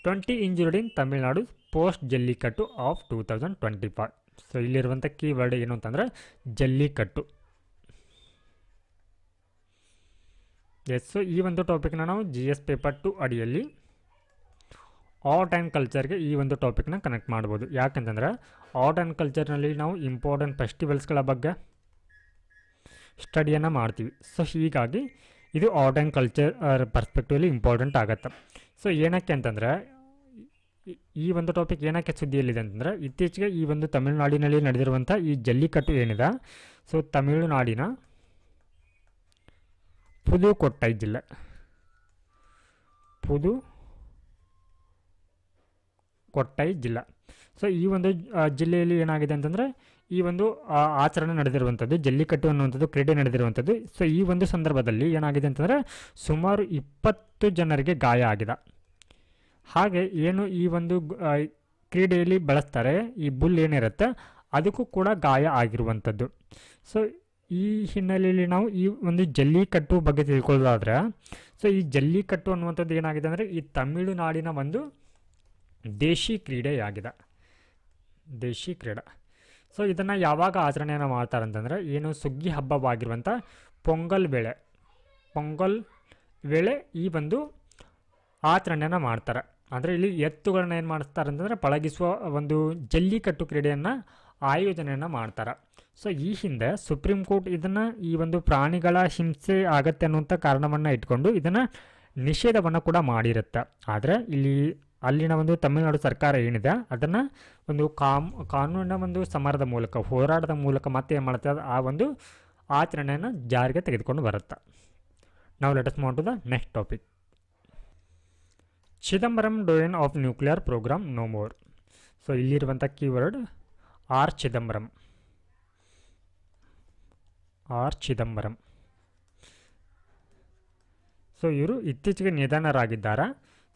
20 injured in Tamil Nadu post jallikattu of 2025. So ಇಲ್ಲಿರುವಂಥ ಕೀವರ್ಡ್ ಏನು ಅಂತಂದರೆ ಜಲ್ಲಿಕಟ್ಟು. ಎಸ್, ಸೊ ಈ ಒಂದು ಟಾಪಿಕ್ನ ನಾವು GS ಪೇಪರ್ 2 ಅಡಿಯಲ್ಲಿ ಆರ್ಟ್ ಆ್ಯಂಡ್ ಕಲ್ಚರ್ಗೆ ಈ ಒಂದು ಟಾಪಿಕ್ನ ಕನೆಕ್ಟ್ ಮಾಡ್ಬೋದು. ಯಾಕಂತಂದರೆ ಆರ್ಟ್ ಆ್ಯಂಡ್ ಕಲ್ಚರ್ನಲ್ಲಿ ನಾವು ಇಂಪಾರ್ಟೆಂಟ್ ಫೆಸ್ಟಿವಲ್ಸ್ಗಳ ಬಗ್ಗೆ ಸ್ಟಡಿಯನ್ನು ಮಾಡ್ತೀವಿ. ಸೊ ಹೀಗಾಗಿ ಇದು art and culture perspectively important ಆಗುತ್ತೆ. ಸೊ ಏನಕ್ಕೆ ಅಂತಂದರೆ ಈ ಒಂದು ಟಾಪಿಕ್ ಏನಕ್ಕೆ ಸುದ್ದಿಯಲ್ಲಿದೆ ಅಂತಂದರೆ ಇತ್ತೀಚೆಗೆ ಈ ಒಂದು ತಮಿಳುನಾಡಿನಲ್ಲಿ ನಡೆದಿರುವಂಥ ಈ ಜಲ್ಲಿಕಟ್ಟು ಏನಿದೆ, ಸೊ ತಮಿಳುನಾಡಿನ ಪುದುಕೊಟ್ಟೈ ಜಿಲ್ಲೆ, ಪುದುಕೊಟ್ಟೈ ಜಿಲ್ಲೆ. ಸೊ ಈ ಒಂದು ಜಿಲ್ಲೆಯಲ್ಲಿ ಏನಾಗಿದೆ ಅಂತಂದರೆ ಈ ಒಂದು ಆಚರಣೆ ನಡೆದಿರುವಂಥದ್ದು, ಜಲ್ಲಿಕಟ್ಟು ಅನ್ನುವಂಥದ್ದು ಕ್ರೀಡೆ ನಡೆದಿರುವಂಥದ್ದು. ಸೊ ಈ ಒಂದು ಸಂದರ್ಭದಲ್ಲಿ ಏನಾಗಿದೆ ಅಂತಂದರೆ ಸುಮಾರು 20 ಜನರಿಗೆ ಗಾಯ ಆಗಿದೆ. ಹಾಗೆ ಏನು ಈ ಒಂದು ಕ್ರೀಡೆಯಲ್ಲಿ ಬಳಸ್ತಾರೆ ಈ ಬುಲ್ ಏನಿರುತ್ತೆ ಅದಕ್ಕೂ ಕೂಡ ಗಾಯ ಆಗಿರುವಂಥದ್ದು. ಸೊ ಈ ಹಿನ್ನೆಲೆಯಲ್ಲಿ ನಾವು ಈ ಒಂದು ಜಲ್ಲಿಕಟ್ಟು ಬಗ್ಗೆ ತಿಳ್ಕೊಳ್ಳೋದಾದರೆ, ಸೊ ಈ ಜಲ್ಲಿಕಟ್ಟು ಅನ್ನುವಂಥದ್ದು ಏನಾಗಿದೆ ಅಂದರೆ ಈ ತಮಿಳುನಾಡಿನ ಒಂದು ದೇಶಿ ಕ್ರೀಡೆಯಾಗಿದೆ, ದೇಶಿ ಕ್ರೀಡೆ. ಸೊ ಇದನ್ನು ಯಾವಾಗ ಆಚರಣೆಯನ್ನು ಮಾಡ್ತಾರೆ ಅಂತಂದರೆ ಏನು ಸುಗ್ಗಿ ಹಬ್ಬವಾಗಿರುವಂಥ ಪೊಂಗಲ್ ವೇಳೆ ಈ ಒಂದು ಆಚರಣೆಯನ್ನು ಮಾಡ್ತಾರೆ. ಅಂದರೆ ಇಲ್ಲಿ ಎತ್ತುಗಳನ್ನ ಏನು ಮಾಡಿಸ್ತಾರೆ ಅಂತಂದರೆ ಪಳಗಿಸುವ ಒಂದು ಜಲ್ಲಿಕಟ್ಟು ಕ್ರೀಡೆಯನ್ನು ಆಯೋಜನೆಯನ್ನು ಮಾಡ್ತಾರೆ. ಸೊ ಈ ಹಿಂದೆ ಸುಪ್ರೀಂ ಕೋರ್ಟ್ ಇದನ್ನು ಈ ಒಂದು ಪ್ರಾಣಿಗಳ ಹಿಂಸೆ ಆಗತ್ತೆ ಅನ್ನುವಂಥ ಕಾರಣವನ್ನು ಇಟ್ಕೊಂಡು ಇದನ್ನು ನಿಷೇಧವನ್ನು ಕೂಡ ಮಾಡಿರುತ್ತೆ. ಆದರೆ ಇಲ್ಲಿ ಅಲ್ಲಿನ ಒಂದು ತಮಿಳುನಾಡು ಸರ್ಕಾರ ಏನಿದೆ ಅದನ್ನು ಒಂದು ಕಾನೂನಿನ ಒಂದು ಸಮರದ ಮೂಲಕ, ಹೋರಾಟದ ಮೂಲಕ ಮತ್ತೆ ಏನು ಮಾಡುತ್ತೆ ಆ ಒಂದು ಆಚರಣೆಯನ್ನು ಜಾರಿಗೆ ತೆಗೆದುಕೊಂಡು ಬರುತ್ತೆ. ನಾವು let us move on to the next topic. Chidambaram doyen of nuclear programme no more. So ಇಲ್ಲಿರುವಂಥ ಕೀವರ್ಡ್ ಆರ್ ಚಿದಂಬರಂ. ಸೊ ಇವರು ಇತ್ತೀಚೆಗೆ ನಿಧನರಾಗಿದ್ದಾರೆ.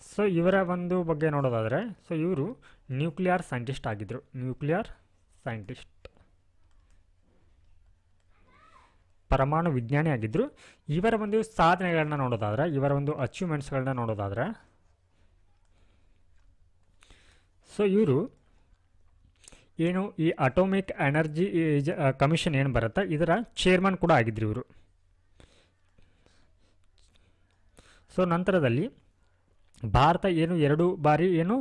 ಸೊ ಇವರ ಒಂದು ಬಗ್ಗೆ ನೋಡೋದಾದರೆ, ಸೊ ಇವರು ನ್ಯೂಕ್ಲಿಯರ್ ಸೈಂಟಿಸ್ಟ್ ಆಗಿದ್ದರು, ಪರಮಾಣು ವಿಜ್ಞಾನಿ ಆಗಿದ್ದರು. ಇವರ ಒಂದು ಸಾಧನೆಗಳನ್ನ ನೋಡೋದಾದರೆ, ಇವರ ಒಂದು ಅಚೀವ್ಮೆಂಟ್ಸ್ಗಳನ್ನ ನೋಡೋದಾದರೆ, ಸೊ ಇವರು ಏನು ಈ ಅಟೋಮಿಕ್ ಎನರ್ಜಿ ಕಮಿಷನ್ ಏನು ಬರುತ್ತೆ ಇದರ ಚೇರ್ಮನ್ ಕೂಡ ಆಗಿದ್ದರು ಇವರು. ಸೊ ನಂತರದಲ್ಲಿ ಭಾರತ ಏನು 2 ಬಾರಿ ಏನು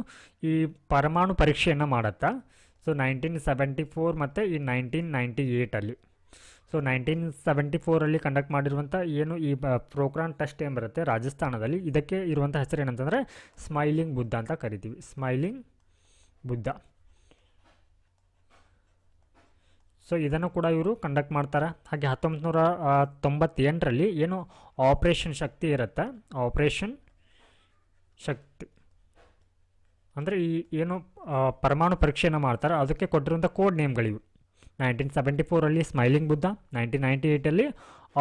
ಈ ಪರಮಾಣು ಪರೀಕ್ಷೆಯನ್ನು ಮಾಡುತ್ತಾ. ಸೊ 1974 ಮತ್ತು ಈ 1998. ಸೊ 1974 ಕಂಡಕ್ಟ್ ಮಾಡಿರುವಂಥ ಏನು ಈ ಪ್ರೋಗ್ರಾಮ್ ಟೆಸ್ಟ್ ಏನು ಬರುತ್ತೆ ರಾಜಸ್ಥಾನದಲ್ಲಿ, ಇದಕ್ಕೆ ಇರುವಂಥ ಹೆಸರು ಏನಂತಂದರೆ ಸ್ಮೈಲಿಂಗ್ ಬುದ್ಧ ಅಂತ ಕರಿತೀವಿ, ಸ್ಮೈಲಿಂಗ್ ಬುದ್ಧ. ಸೊ ಇದನ್ನು ಕೂಡ ಇವರು ಕಂಡಕ್ಟ್ ಮಾಡ್ತಾರೆ. ಹಾಗೆ 1998 ಏನು ಆಪರೇಷನ್ ಶಕ್ತಿ ಇರುತ್ತೆ, ಆಪರೇಷನ್ ಶಕ್ತಿ, ಅಂದರೆ ಈ ಏನು ಪರಮಾಣು ಪರೀಕ್ಷೆಯನ್ನು ಮಾಡ್ತಾರೆ ಅದಕ್ಕೆ ಕೊಟ್ಟಿರುವಂಥ ಕೋಡ್ ನೇಮ್ಗಳಿವು. 1974 ಸ್ಮೈಲಿಂಗ್ ಬುದ್ಧ, 1998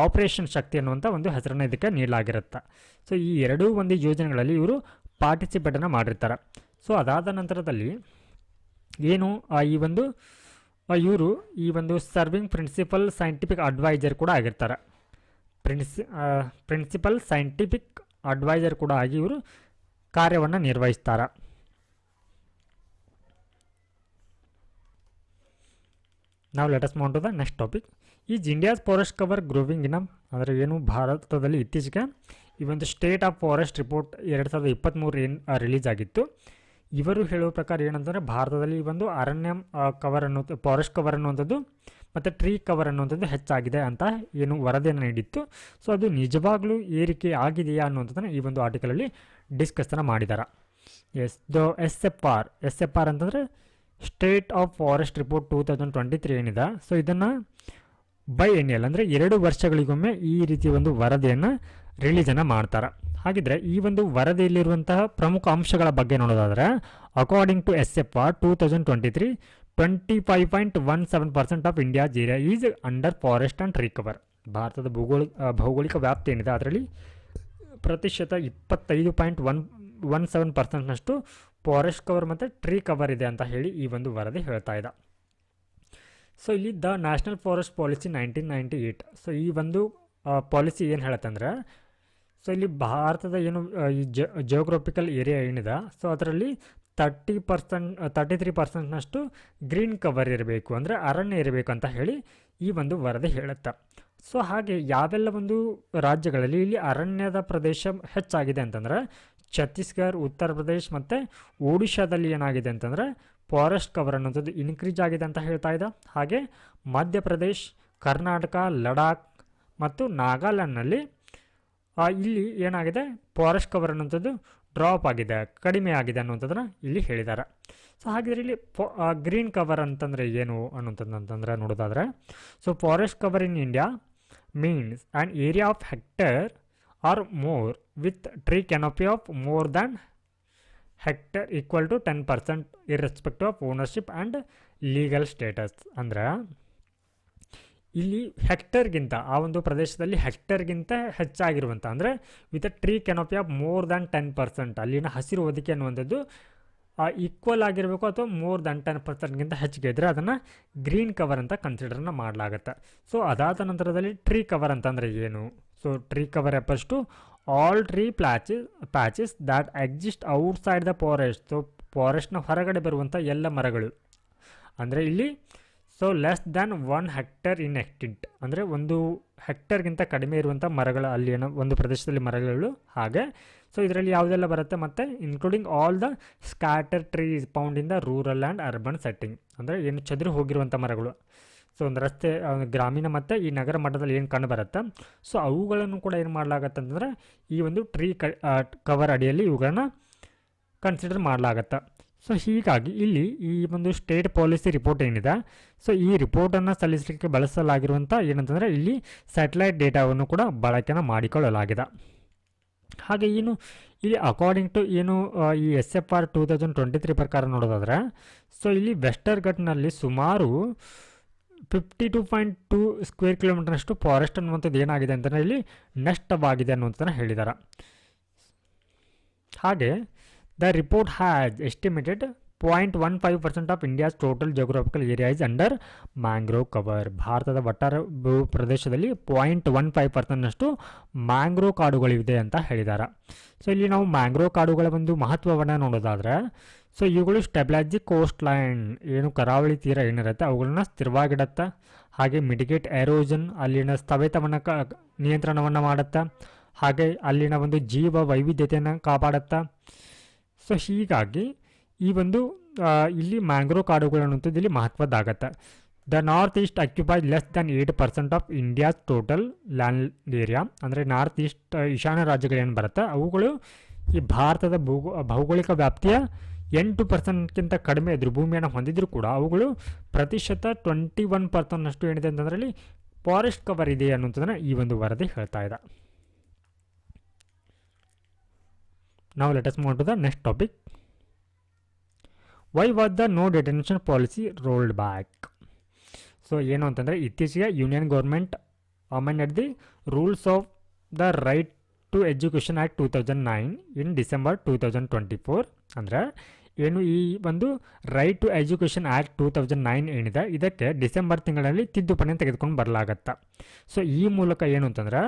ಆಪರೇಷನ್ ಶಕ್ತಿ ಅನ್ನುವಂಥ ಒಂದು ಹೆಸರನ್ನು ಇದಕ್ಕೆ ನೀಡಲಾಗಿರುತ್ತೆ. ಸೊ ಈ ಎರಡೂ ಒಂದು ಯೋಜನೆಗಳಲ್ಲಿ ಇವರು ಪಾರ್ಟಿಸಿಪೇಟನ್ನು ಮಾಡಿರ್ತಾರೆ. ಸೊ ಅದಾದ ನಂತರದಲ್ಲಿ ಏನು ಇವರು ಈ ಒಂದು ಸರ್ವಿಂಗ್ ಪ್ರಿನ್ಸಿಪಲ್ ಸೈಂಟಿಫಿಕ್ ಅಡ್ವೈಸರ್ ಕೂಡ ಆಗಿರ್ತಾರೆ. ಪ್ರಿನ್ಸಿಪಲ್ ಸೈಂಟಿಫಿಕ್ ಅಡ್ವೈಸರ್ ಕೂಡ ಆಗಿ ಇವರು ಕಾರ್ಯವನ್ನು ನಿರ್ವಹಿಸ್ತಾರೆ. ನಾವು let us move to the next topic. Is India's forest cover growing in ಅಂದರೆ ಏನು ಭಾರತದಲ್ಲಿ ಇತ್ತೀಚೆಗೆ ಈ ಒಂದು ಸ್ಟೇಟ್ ಆಫ್ ಫಾರೆಸ್ಟ್ ರಿಪೋರ್ಟ್ 2023 ಏನು ರಿಲೀಸ್ ಆಗಿತ್ತು. ಇವರು ಹೇಳುವ ಪ್ರಕಾರ ಏನಂತಂದರೆ ಭಾರತದಲ್ಲಿ ಈ ಒಂದು ಅರಣ್ಯ ಕವರ್ ಅನ್ನೋ ಫಾರೆಸ್ಟ್ ಕವರ್ ಅನ್ನುವಂಥದ್ದು ಮತ್ತು ಟ್ರೀ ಕವರ್ ಅನ್ನುವಂಥದ್ದು ಹೆಚ್ಚಾಗಿದೆ ಅಂತ ಏನು ವರದಿಯನ್ನು ನೀಡಿತ್ತು. ಸೊ ಅದು ನಿಜವಾಗ್ಲೂ ಏರಿಕೆ ಆಗಿದೆಯಾ ಅನ್ನುವಂಥದ್ದನ್ನು ಈ ಒಂದು ಆರ್ಟಿಕಲಲ್ಲಿ ಡಿಸ್ಕಸ್ನ ಮಾಡಿದ್ದಾರೆ. ಎಸ್ ಎಫ್ ಆರ್ ಅಂತಂದರೆ ಸ್ಟೇಟ್ ಆಫ್ ಫಾರೆಸ್ಟ್ ರಿಪೋರ್ಟ್ 2023 ಏನಿದೆ. ಸೊ ಇದನ್ನು ಬೈಎನ್ನಿಯಲ್ ಅಂದರೆ 2 ವರ್ಷಗಳಿಗೊಮ್ಮೆ ಈ ರೀತಿ ಒಂದು ವರದಿಯನ್ನು ರಿಲೀಸನ್ನು ಮಾಡ್ತಾರೆ. ಹಾಗಿದ್ರೆ ಈ ಒಂದು ವರದಿಯಲ್ಲಿರುವಂತಹ ಪ್ರಮುಖ ಅಂಶಗಳ ಬಗ್ಗೆ ನೋಡೋದಾದರೆ, according to SFR 2023, 25.17% of India's area is under forest and tree cover. ಭಾರತದ ಭೌಗೋಳಿಕ ವ್ಯಾಪ್ತಿ ಏನಿದೆ ಅದರಲ್ಲಿ ಪ್ರತಿಶತ 25.17%ನಷ್ಟು ಫಾರೆಸ್ಟ್ ಕವರ್ ಮತ್ತು ಟ್ರೀ ಕವರ್ ಇದೆ ಅಂತ ಹೇಳಿ ಈ ಒಂದು ವರದಿ ಹೇಳ್ತಾ ಇದೆ. ಸೊ ಇಲ್ಲಿ the national forest policy 1998. So ಈ ಒಂದು ಪಾಲಿಸಿ ಏನು ಹೇಳುತ್ತಂದ್ರೆ, ಸೊ ಇಲ್ಲಿ ಭಾರತದ ಏನು ಈ ಜಿಯೋಗ್ರಫಿಕಲ್ ಏರಿಯಾ ಏನಿದೆ ಸೊ ಅದರಲ್ಲಿ 33%ನಷ್ಟು ಗ್ರೀನ್ ಕವರ್ ಇರಬೇಕು, ಅಂದರೆ ಅರಣ್ಯ ಇರಬೇಕು ಅಂತ ಹೇಳಿ ಈ ಒಂದು ವರದಿ ಹೇಳುತ್ತೆ. ಸೊ ಹಾಗೆ ಯಾವೆಲ್ಲ ಒಂದು ರಾಜ್ಯಗಳಲ್ಲಿ ಇಲ್ಲಿ ಅರಣ್ಯದ ಪ್ರದೇಶ ಹೆಚ್ಚಾಗಿದೆ ಅಂತಂದರೆ ಛತ್ತೀಸ್ಗಢ, ಉತ್ತರ ಪ್ರದೇಶ್ ಮತ್ತು ಒಡಿಶಾದಲ್ಲಿ ಏನಾಗಿದೆ ಅಂತಂದರೆ ಫಾರೆಸ್ಟ್ ಕವರ್ ಅನ್ನೋಂಥದ್ದು ಇನ್ಕ್ರೀಸ್ ಆಗಿದೆ ಅಂತ ಹೇಳ್ತಾ ಇದೆ. ಹಾಗೆ ಮಧ್ಯಪ್ರದೇಶ್, ಕರ್ನಾಟಕ, ಲಡಾಖ್ ಮತ್ತು ನಾಗಾಲ್ಯಾಂಡ್ನಲ್ಲಿ ಇಲ್ಲಿ ಏನಾಗಿದೆ ಫಾರೆಸ್ಟ್ ಕವರ್ ಅನ್ನೋಂಥದ್ದು ಡ್ರಾಪ್ ಆಗಿದೆ, ಕಡಿಮೆ ಆಗಿದೆ ಅನ್ನುವಂಥದ್ದನ್ನು ಇಲ್ಲಿ ಹೇಳಿದ್ದಾರೆ. ಸೊ ಹಾಗಿದ್ರೆ ಇಲ್ಲಿ ಗ್ರೀನ್ ಕವರ್ ಅಂತಂದರೆ ಏನು ಅನ್ನುವಂಥದ್ದು ನೋಡೋದಾದರೆ, so forest cover in India means an area of hectare or more with tree canopy of more than hectare equal to 10% irrespective of ownership and legal status. ಅಂದರೆ ಇಲ್ಲಿ ಹೆಕ್ಟೇರ್ಗಿಂತ ಆ ಒಂದು ಪ್ರದೇಶದಲ್ಲಿ ಹೆಕ್ಟೇರ್ಗಿಂತ ಹೆಚ್ಚಾಗಿರುವಂಥ ಅಂದರೆ with a tree canopy of more than 10%, ಅಲ್ಲಿನ ಹಸಿರು ಹೊದಿಕೆ ಅನ್ನುವಂಥದ್ದು ಈಕ್ವಲ್ ಆಗಿರಬೇಕು ಅಥವಾ ಮೋರ್ ದ್ಯಾನ್ 10%ಗಿಂತ ಹೆಚ್ಚಿಗೆ ಇದ್ದರೆ ಅದನ್ನು ಗ್ರೀನ್ ಕವರ್ ಅಂತ ಕನ್ಸಿಡರ್ನ ಮಾಡಲಾಗುತ್ತೆ. ಸೊ ಅದಾದ ನಂತರದಲ್ಲಿ ಟ್ರೀ ಕವರ್ ಅಂತಂದರೆ ಏನು? So tree cover refers to all tree patches that exist outside the forest. So ಫಾರೆಸ್ಟ್ನ ಹೊರಗಡೆ ಬರುವಂಥ ಎಲ್ಲ ಮರಗಳು, ಅಂದರೆ ಇಲ್ಲಿ so less than 1 hectare in extent, ಅಂದರೆ 1 ಹೆಕ್ಟೇರ್ಗಿಂತ ಕಡಿಮೆ ಇರುವಂಥ ಮರಗಳು ಅಲ್ಲಿ ಏನೋ ಒಂದು ಪ್ರದೇಶದಲ್ಲಿ ಮರಗಳು. ಹಾಗೆ ಸೊ ಇದರಲ್ಲಿ ಯಾವುದೆಲ್ಲ ಬರುತ್ತೆ ಮತ್ತು including all the scatter trees found in the rural and urban setting, ಅಂದರೆ ಏನು ಚದುರು ಹೋಗಿರುವಂಥ ಮರಗಳು. ಸೊ ಒಂದು ರಸ್ತೆ ಗ್ರಾಮೀಣ ಮತ್ತು ಈ ನಗರ ಮಟ್ಟದಲ್ಲಿ ಏನು ಕಂಡು ಬರುತ್ತೆ ಸೊ ಅವುಗಳನ್ನು ಕೂಡ ಏನು ಮಾಡಲಾಗತ್ತೆ ಅಂತಂದರೆ ಈ ಒಂದು ಟ್ರೀ ಕವರ್ ಅಡಿಯಲ್ಲಿ ಇವುಗಳನ್ನ ಕನ್ಸಿಡರ್ ಮಾಡಲಾಗತ್ತೆ. ಸೊ ಹೀಗಾಗಿ ಇಲ್ಲಿ ಈ ಒಂದು ಸ್ಟೇಟ್ ಪಾಲಿಸಿ ರಿಪೋರ್ಟ್ ಏನಿದೆ ಸೊ ಈ ರಿಪೋರ್ಟನ್ನು ಸಲ್ಲಿಸಲಿಕ್ಕೆ ಬಳಸಲಾಗಿರುವಂಥ ಏನಂತಂದರೆ ಇಲ್ಲಿ ಸ್ಯಾಟಲೈಟ್ ಡೇಟಾವನ್ನು ಕೂಡ ಬಳಕೆನ ಮಾಡಿಕೊಳ್ಳಲಾಗಿದೆ. ಹಾಗೆ ಏನು ಇಲ್ಲಿ ಅಕಾರ್ಡಿಂಗ್ ಟು ಏನು ಈ SFR 2023 ಪ್ರಕಾರ ನೋಡೋದಾದರೆ ಸೊ ಇಲ್ಲಿ ವೆಸ್ಟರ್ ಘಟ್ನಲ್ಲಿ ಸುಮಾರು 52.2 ಸ್ಕ್ವೇರ್ ಕಿಲೋಮೀಟರ್ನಷ್ಟು ಫಾರೆಸ್ಟ್ ಅನ್ನುವಂಥದ್ದು ಏನಾಗಿದೆ ಅಂತಂದರೆ ಇಲ್ಲಿ ನಷ್ಟವಾಗಿದೆ ಅನ್ನುವಂಥದ್ದನ್ನು ಹೇಳಿದ್ದಾರೆ. ಹಾಗೆ the report has estimated 0.15% of India's total geographical area is under mangrove cover. ಭಾರತದ ಒಟ್ಟಾರೆ ಭೂ ಪ್ರದೇಶದಲ್ಲಿ 0.15%ನಷ್ಟು ಮ್ಯಾಂಗ್ರೋವ್ ಕಾಡುಗಳಿವೆ ಅಂತ ಹೇಳಿದ್ದಾರೆ. ಸೊ ಇಲ್ಲಿ ನಾವು ಮ್ಯಾಂಗ್ರೋವ್ ಕಾಡುಗಳ ಒಂದು ಮಹತ್ವವನ್ನು ನೋಡೋದಾದರೆ ಸೊ ಇವುಗಳು ಸ್ಟೆಬಿಲೈಸ್ ದಿ ಕೋಸ್ಟ್ ಲೈನ್, ಏನು ಕರಾವಳಿ ತೀರ ಏನಿರುತ್ತೆ ಅವುಗಳನ್ನ ಸ್ಥಿರವಾಗಿಡುತ್ತೆ. ಹಾಗೆ ಮಿಟಿಗೇಟ್ ಎರೋಜನ್, ಅಲ್ಲಿನ ಸ್ಥಗಿತವನ್ನು ನಿಯಂತ್ರಣವನ್ನು ಮಾಡುತ್ತೆ. ಹಾಗೆ ಅಲ್ಲಿನ ಒಂದು ಜೀವ ವೈವಿಧ್ಯತೆಯನ್ನು ಕಾಪಾಡುತ್ತೆ. ಸೊ ಹೀಗಾಗಿ ಈ ಒಂದು ಇಲ್ಲಿ ಮ್ಯಾಂಗ್ರೋವ್ ಕಾಡುಗಳು ಅನ್ನುವಂಥದ್ದು ಇಲ್ಲಿ ಮಹತ್ವದ್ದಾಗತ್ತೆ. The north east occupies less than 8% of India's total land area, ಅಂದರೆ ನಾರ್ತ್ ಈಸ್ಟ್ ಈಶಾನ್ಯ ರಾಜ್ಯಗಳೇನು ಬರುತ್ತೆ ಅವುಗಳು ಈ ಭಾರತದ ಭೌಗೋಳಿಕ ವ್ಯಾಪ್ತಿಯ 8%ಕ್ಕಿಂತ ಕಡಿಮೆ ಎದುರು ಭೂಮಿಯನ್ನು ಹೊಂದಿದ್ರೂ ಕೂಡ ಅವುಗಳು ಪ್ರತಿಶತ 21%ನಷ್ಟು ಏನಿದೆ ಅಂತಂದರೆ ಅಲ್ಲಿ ಫಾರೆಸ್ಟ್ ಕವರ್ ಇದೆ ಅನ್ನುವಂಥದ್ದನ್ನು ಈ ಒಂದು ವರದಿ ಹೇಳ್ತಾ ಇದೆ. ನಾವು let us move to the next topic. Why was the no detention policy rolled back? So ಏನು ಅಂತಂದರೆ ಇತ್ತೀಚೆಗೆ union government amended the rules of the right to education act 2009 in December 2024. ಅಂದರೆ ಏನು ಈ ಒಂದು ರೈಟ್ ಟು ಎಜುಕೇಷನ್ ಆ್ಯಕ್ಟ್ 2009 ಏನಿದೆ ಇದಕ್ಕೆ December ತಿಂಗಳಲ್ಲಿ ತಿದ್ದುಪಡಿ ತೆಗೆದುಕೊಂಡು ಬರಲಾಗತ್ತೆ. ಸೊ ಈ ಮೂಲಕ ಏನು ಅಂತಂದ್ರೆ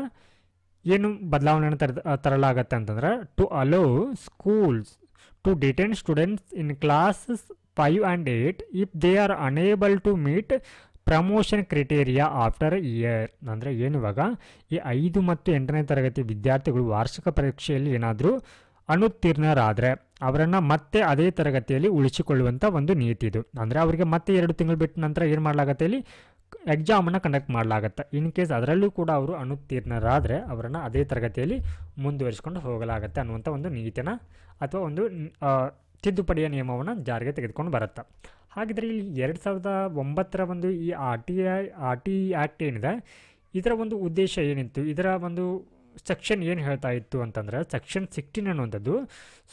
ಏನು ಬದಲಾವಣೆಯನ್ನು ತರಲಾಗತ್ತೆ ಅಂತಂದ್ರೆ to allow schools to detain students in classes 5 and 8 if they are unable to meet promotion criteria after year. ಅಂದರೆ ಏನು ಇವಾಗ ಈ 5 ಮತ್ತು 8ನೇ ತರಗತಿ ವಿದ್ಯಾರ್ಥಿಗಳು ವಾರ್ಷಿಕ ಪರೀಕ್ಷೆಯಲ್ಲಿ ಏನಾದರೂ ಅನುತ್ತೀರ್ಣರಾದರೆ ಅವರನ್ನು ಮತ್ತೆ ಅದೇ ತರಗತಿಯಲ್ಲಿ ಉಳಿಸಿಕೊಳ್ಳುವಂಥ ಒಂದು ನೀತಿ ಇದು. ಅಂದರೆ ಅವರಿಗೆ ಮತ್ತೆ 2 ತಿಂಗಳು ಬಿಟ್ಟ ನಂತರ ಏನು ಮಾಡಲಾಗತ್ತೆ, ಇಲ್ಲಿ ಎಕ್ಸಾಮನ್ನು ಕಂಡಕ್ಟ್ ಮಾಡಲಾಗತ್ತೆ. ಇನ್ ಕೇಸ್ ಅದರಲ್ಲೂ ಕೂಡ ಅವರು ಅನುತ್ತೀರ್ಣರಾದರೆ ಅವರನ್ನು ಅದೇ ತರಗತಿಯಲ್ಲಿ ಮುಂದುವರಿಸಿಕೊಂಡು ಹೋಗಲಾಗತ್ತೆ ಅನ್ನುವಂಥ ಒಂದು ನೀತಿನ ಅಥವಾ ಒಂದು ತಿದ್ದುಪಡಿಯ ನಿಯಮವನ್ನು ಜಾರಿಗೆ ತೆಗೆದುಕೊಂಡು ಬರುತ್ತೆ. ಹಾಗಿದ್ರೆ ಇಲ್ಲಿ 2009ರ ಒಂದು ಈ ಆರ್ ಟಿ ಆ್ಯಕ್ಟ್ ಏನಿದೆ ಇದರ ಒಂದು ಉದ್ದೇಶ ಏನಿತ್ತು, ಇದರ ಒಂದು ಸೆಕ್ಷನ್ ಏನು ಹೇಳ್ತಾ ಇತ್ತು ಅಂತಂದರೆ ಸೆಕ್ಷನ್ 16 ಅನ್ನುವಂಥದ್ದು,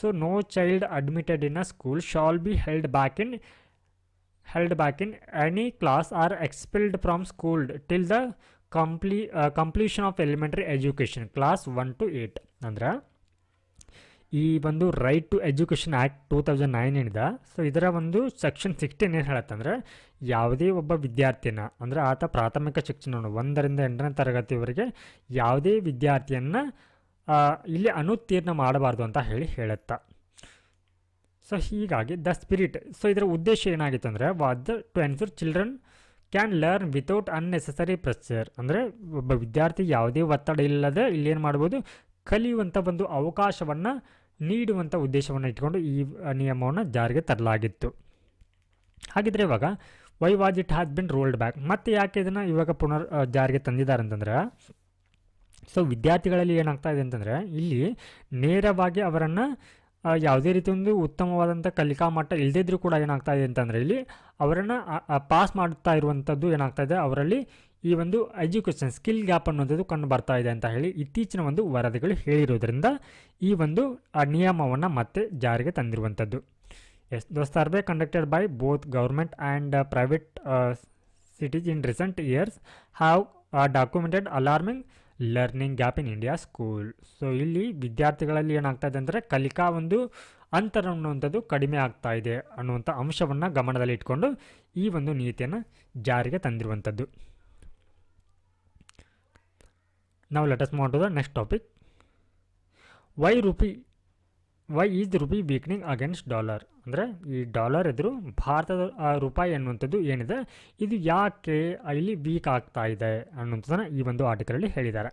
so no child admitted in a school shall be held back in any class or expelled from school till the completion of elementary education class 1 to 8. ಅಂದರೆ ಈ ಒಂದು ರೈಟ್ ಟು ಎಜುಕೇಷನ್ ಆ್ಯಕ್ಟ್ 2009 ಏನಿದೆ, so ಇದರ ಒಂದು section 16 ಏನು ಹೇಳುತ್ತಂದರೆ ಯಾವುದೇ ಒಬ್ಬ ವಿದ್ಯಾರ್ಥಿನ ಅಂದರೆ ಆತ ಪ್ರಾಥಮಿಕ ಶಿಕ್ಷಣವನ್ನು 1ರಿಂದ 8ನೇ ತರಗತಿವರೆಗೆ ಯಾವುದೇ ವಿದ್ಯಾರ್ಥಿಯನ್ನು ಇಲ್ಲಿ ಅನುತ್ತೀರ್ಣ ಮಾಡಬಾರ್ದು ಅಂತ ಹೇಳುತ್ತಾ. ಸೊ ಹೀಗಾಗಿ ದ ಸ್ಪಿರಿಟ್, ಸೊ ಇದರ ಉದ್ದೇಶ ಏನಾಗಿತ್ತು ಅಂದರೆ was to ensure children can learn without unnecessary pressure. ಅಂದರೆ ಒಬ್ಬ ವಿದ್ಯಾರ್ಥಿ ಯಾವುದೇ ಒತ್ತಡ ಇಲ್ಲದೆ ಇಲ್ಲೇನು ಮಾಡ್ಬೋದು, ಕಲಿಯುವಂಥ ಒಂದು ಅವಕಾಶವನ್ನು ನೀಡುವಂಥ ಉದ್ದೇಶವನ್ನು ಇಟ್ಕೊಂಡು ಈ ನಿಯಮವನ್ನು ಜಾರಿಗೆ ತರಲಾಗಿತ್ತು. ಹಾಗಿದ್ರೆ ಇವಾಗ why was it has been rolled back, ಮತ್ತು ಯಾಕೆ ಇದನ್ನು ಇವಾಗ ಪುನರ್ ಜಾರಿಗೆ ತಂದಿದ್ದಾರೆ ಅಂತಂದರೆ, ಸೊ ವಿದ್ಯಾರ್ಥಿಗಳಲ್ಲಿ ಏನಾಗ್ತಾ ಇದೆ ಅಂತಂದರೆ ಇಲ್ಲಿ ನೇರವಾಗಿ ಅವರನ್ನು ಯಾವುದೇ ರೀತಿ ಒಂದು ಉತ್ತಮವಾದಂಥ ಕಲಿಕಾ ಮಟ್ಟ ಇಲ್ಲದಿದ್ದರೂ ಕೂಡ ಏನಾಗ್ತಾ ಇದೆ ಅಂತಂದರೆ ಇಲ್ಲಿ ಅವರನ್ನು ಪಾಸ್ ಮಾಡುತ್ತಾ ಇರುವಂಥದ್ದು ಏನಾಗ್ತಾ ಇದೆ, ಅವರಲ್ಲಿ ಈ ಒಂದು ಎಜುಕೇಷನ್ ಸ್ಕಿಲ್ ಗ್ಯಾಪ್ ಅನ್ನೋದು ಕಂಡು ಬರ್ತಾ ಇದೆ ಅಂತ ಹೇಳಿ ಇತ್ತೀಚಿನ ಒಂದು ವರದಿಗಳು ಹೇಳಿರೋದ್ರಿಂದ ಈ ಒಂದು ನಿಯಮವನ್ನು ಮತ್ತೆ ಜಾರಿಗೆ ತಂದಿರುವಂಥದ್ದು. Those survey conducted by both government and private cities in recent years have documented alarming learning gap in India school. So ಇಲ್ಲಿ ವಿದ್ಯಾರ್ಥಿಗಳಲ್ಲಿ ಏನಾಗ್ತಾ ಇದೆ ಅಂದರೆ ಕಲಿಕಾ ಒಂದು ಅಂತರ ಅನ್ನುವಂಥದ್ದು ಕಡಿಮೆ ಆಗ್ತಾ ಇದೆ ಅನ್ನುವಂಥ ಅಂಶವನ್ನು ಗಮನದಲ್ಲಿ ಇಟ್ಕೊಂಡು ಈ ಒಂದು ನೀತಿಯನ್ನು ಜಾರಿಗೆ ತಂದಿರುವಂಥದ್ದು. Now let us move on to the next topic. Why is the rupee weakening against dollar? ಅಂದರೆ ಈ ಡಾಲರ್ ಎದುರು ಭಾರತದ ರೂಪಾಯಿ ಅನ್ನುವಂಥದ್ದು ಏನಿದೆ ಇದು ಯಾಕೆ ಇಲ್ಲಿ ವೀಕ್ ಆಗ್ತಾ ಇದೆ ಅನ್ನುವಂಥದ್ದನ್ನು ಈ ಒಂದು ಆರ್ಟಿಕಲಲ್ಲಿ ಹೇಳಿದ್ದಾರೆ.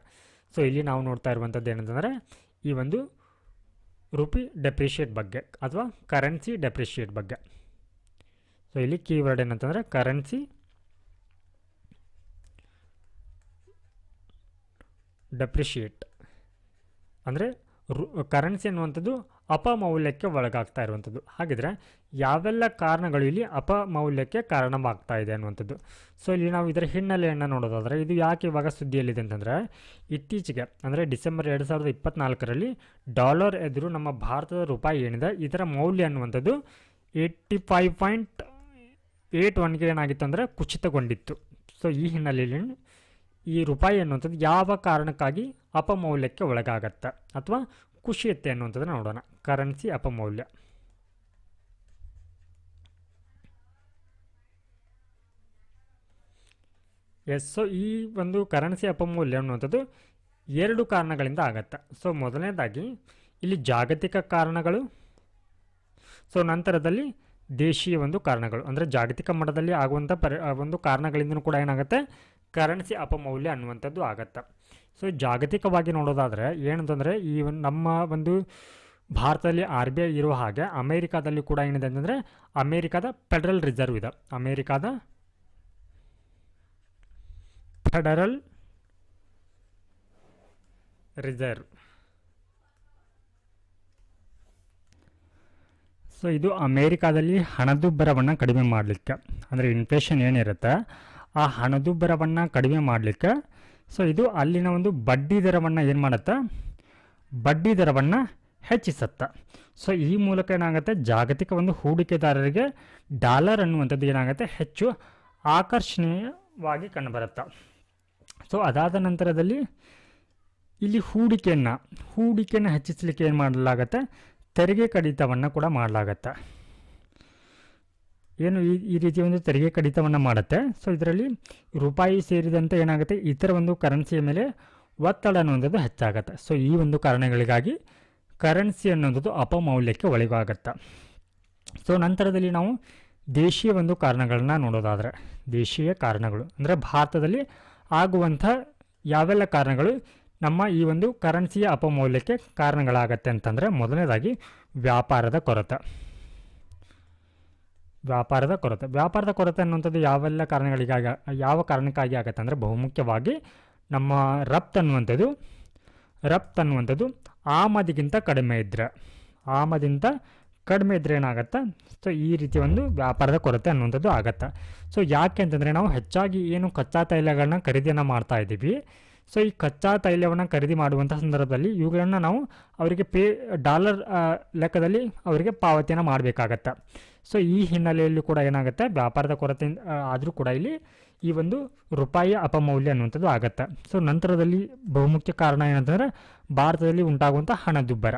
ಸೊ ಇಲ್ಲಿ ನಾವು ನೋಡ್ತಾ ಇರುವಂಥದ್ದು ಏನಂತಂದರೆ ಈ ಒಂದು ರುಪಿ ಡೆಪ್ರಿಷಿಯೇಟ್ ಬಗ್ಗೆ ಅಥವಾ ಕರೆನ್ಸಿ ಡೆಪ್ರಿಷಿಯೇಟ್ ಬಗ್ಗೆ. ಸೊ ಇಲ್ಲಿ ಕೀವರ್ಡ್ ಏನಂತಂದರೆ ಕರೆನ್ಸಿ ಡೆಪ್ರಿಷಿಯೇಟ್, ಅಂದರೆ ಕರೆನ್ಸಿ ಅನ್ನುವಂಥದ್ದು ಅಪಮೌಲ್ಯಕ್ಕೆ ಒಳಗಾಗ್ತಾ ಇರುವಂಥದ್ದು. ಹಾಗಿದ್ರೆ ಯಾವೆಲ್ಲ ಕಾರಣಗಳು ಇಲ್ಲಿ ಅಪಮೌಲ್ಯಕ್ಕೆ ಕಾರಣವಾಗ್ತಾ ಇದೆ ಅನ್ನುವಂಥದ್ದು. ಸೊ ಇಲ್ಲಿ ನಾವು ಇದರ ಹಿನ್ನೆಲೆಯನ್ನು ನೋಡೋದಾದರೆ ಇದು ಯಾಕೆ ಇವಾಗ ಸುದ್ದಿಯಲ್ಲಿದೆ ಅಂತಂದರೆ ಇತ್ತೀಚೆಗೆ ಅಂದರೆ ಡಿಸೆಂಬರ್ 2024ರಲ್ಲಿ ಡಾಲರ್ ಎದುರು ನಮ್ಮ ಭಾರತದ ರೂಪಾಯಿ ಏನಿದೆ ಇದರ ಮೌಲ್ಯ ಅನ್ನುವಂಥದ್ದು 85.81ಗೆ ಏನಾಗಿತ್ತು ಅಂದರೆ ಕುಸಿತಗೊಂಡಿತ್ತು. ಸೊ ಈ ಹಿನ್ನೆಲೆಯಲ್ಲಿ ಈ ರೂಪಾಯಿ ಅನ್ನುವಂಥದ್ದು ಯಾವ ಕಾರಣಕ್ಕಾಗಿ ಅಪಮೌಲ್ಯಕ್ಕೆ ಒಳಗಾಗತ್ತೆ ಅಥವಾ ಕುಸಿಯುತ್ತೆ ಅನ್ನುವಂಥದ್ದನ್ನು ನೋಡೋಣ. ಕರೆನ್ಸಿ ಅಪಮೌಲ್ಯ. ಸೊ ಈ ಒಂದು ಕರೆನ್ಸಿ ಅಪಮೌಲ್ಯ ಅನ್ನುವಂಥದ್ದು 2 ಕಾರಣಗಳಿಂದ ಆಗತ್ತೆ. ಸೊ ಮೊದಲನೇದಾಗಿ ಇಲ್ಲಿ ಜಾಗತಿಕ ಕಾರಣಗಳು, ಸೊ ನಂತರದಲ್ಲಿ ದೇಶೀಯ ಒಂದು ಕಾರಣಗಳು. ಅಂದರೆ ಜಾಗತಿಕ ಮಟ್ಟದಲ್ಲಿ ಆಗುವಂಥ ಒಂದು ಕಾರಣಗಳಿಂದನೂ ಕೂಡ ಏನಾಗುತ್ತೆ ಕರೆನ್ಸಿ ಅಪಮೌಲ್ಯ ಅನ್ನುವಂಥದ್ದು ಆಗತ್ತೆ. ಸೊ ಜಾಗತಿಕವಾಗಿ ನೋಡೋದಾದರೆ ಏನಂತಂದರೆ ಈ ನಮ್ಮ ಒಂದು ಭಾರತದಲ್ಲಿ RBI ಇರೋ ಹಾಗೆ ಅಮೇರಿಕಾದಲ್ಲಿ ಕೂಡ ಏನಿದೆ ಅಂತಂದರೆ ಅಮೇರಿಕಾದ ಫೆಡರಲ್ ರಿಸರ್ವ್ ಇದೆ. ಅಮೇರಿಕಾದ ಫೆಡರಲ್ ರಿಸರ್ವ್. ಸೊ ಇದು ಅಮೇರಿಕಾದಲ್ಲಿ ಹಣದುಬ್ಬರವನ್ನು ಕಡಿಮೆ ಮಾಡಲಿಕ್ಕೆ, ಅಂದರೆ ಇನ್ಫ್ಲೇಷನ್ ಏನಿರುತ್ತೆ ಆ ಹಣದುಬ್ಬರವನ್ನು ಕಡಿಮೆ ಮಾಡಲಿಕ್ಕೆ ಸೊ ಇದು ಅಲ್ಲಿನ ಒಂದು ಬಡ್ಡಿ ದರವನ್ನು ಏನು ಮಾಡುತ್ತೆ, ಬಡ್ಡಿ ದರವನ್ನು ಹೆಚ್ಚಿಸುತ್ತೆ. ಸೊ ಈ ಮೂಲಕ ಏನಾಗುತ್ತೆ, ಜಾಗತಿಕ ಒಂದು ಹೂಡಿಕೆದಾರರಿಗೆ ಡಾಲರ್ ಅನ್ನುವಂಥದ್ದು ಏನಾಗುತ್ತೆ, ಹೆಚ್ಚು ಆಕರ್ಷಣೀಯವಾಗಿ ಕಂಡುಬರುತ್ತೆ. ಸೊ ಅದಾದ ನಂತರದಲ್ಲಿ ಇಲ್ಲಿ ಹೂಡಿಕೆಯನ್ನು ಹೆಚ್ಚಿಸಲಿಕ್ಕೆ ಏನು ಮಾಡಲಾಗತ್ತೆ, ತೆರಿಗೆ ಕಡಿತವನ್ನು ಕೂಡ ಮಾಡಲಾಗತ್ತೆ. ಏನು ಈ ರೀತಿಯ ಒಂದು ತೆರಿಗೆ ಕಡಿತವನ್ನು ಮಾಡುತ್ತೆ. ಸೊ ಇದರಲ್ಲಿ ರೂಪಾಯಿ ಸೇರಿದಂತೆ ಏನಾಗುತ್ತೆ, ಇತರ ಒಂದು ಕರೆನ್ಸಿಯ ಮೇಲೆ ಒತ್ತಡ ಅನ್ನುವಂಥದ್ದು ಹೆಚ್ಚಾಗುತ್ತೆ. ಸೊ ಈ ಒಂದು ಕಾರಣಗಳಿಗಾಗಿ ಕರೆನ್ಸಿ ಅನ್ನೋಂಥದ್ದು ಅಪಮೌಲ್ಯಕ್ಕೆ ಒಳಗಾಗತ್ತೆ. ಸೊ ನಂತರದಲ್ಲಿ ನಾವು ದೇಶೀಯ ಒಂದು ಕಾರಣಗಳನ್ನ ನೋಡೋದಾದರೆ, ದೇಶೀಯ ಕಾರಣಗಳು ಅಂದರೆ ಭಾರತದಲ್ಲಿ ಆಗುವಂಥ ಯಾವೆಲ್ಲ ಕಾರಣಗಳು ನಮ್ಮ ಈ ಒಂದು ಕರೆನ್ಸಿಯ ಅಪಮೌಲ್ಯಕ್ಕೆ ಕಾರಣಗಳಾಗತ್ತೆ ಅಂತಂದರೆ, ಮೊದಲನೇದಾಗಿ ವ್ಯಾಪಾರದ ಕೊರತೆ ಅನ್ನುವಂಥದ್ದು ಯಾವ ಕಾರಣಕ್ಕಾಗಿ ಆಗುತ್ತೆ ಅಂದರೆ, ಬಹುಮುಖ್ಯವಾಗಿ ನಮ್ಮ ರಫ್ತು ಅನ್ನುವಂಥದ್ದು ಆಮದಿಗಿಂತ ಕಡಿಮೆ ಇದ್ದರೆ ಏನಾಗುತ್ತೆ, ಸೊ ಈ ರೀತಿ ಒಂದು ವ್ಯಾಪಾರದ ಕೊರತೆ ಅನ್ನುವಂಥದ್ದು ಆಗುತ್ತೆ. ಸೊ ಯಾಕೆ ಅಂತಂದರೆ, ನಾವು ಹೆಚ್ಚಾಗಿ ಏನು ಕಚ್ಚಾ ತೈಲಗಳನ್ನ ಖರೀದಿಯನ್ನು ಮಾಡ್ತಾ ಇದ್ದೀವಿ. ಸೊ ಈ ಕಚ್ಚಾ ತೈಲವನ್ನು ಖರೀದಿ ಮಾಡುವಂಥ ಸಂದರ್ಭದಲ್ಲಿ ಇವುಗಳನ್ನು ನಾವು ಅವರಿಗೆ ಡಾಲರ್ ಲೆಕ್ಕದಲ್ಲಿ ಅವರಿಗೆ ಪಾವತಿಯನ್ನು ಮಾಡಬೇಕಾಗತ್ತೆ. ಸೊ ಈ ಹಿನ್ನೆಲೆಯಲ್ಲಿ ಕೂಡ ಏನಾಗುತ್ತೆ, ವ್ಯಾಪಾರದ ಕೊರತೆ ಆದರೂ ಕೂಡ ಇಲ್ಲಿ ಈ ಒಂದು ರೂಪಾಯಿಯ ಅಪಮೌಲ್ಯ ಅನ್ನುವಂಥದ್ದು ಆಗುತ್ತೆ. ಸೊ ನಂತರದಲ್ಲಿ ಬಹುಮುಖ್ಯ ಕಾರಣ ಏನಂತಂದರೆ, ಭಾರತದಲ್ಲಿ ಉಂಟಾಗುವಂಥ ಹಣದುಬ್ಬರ.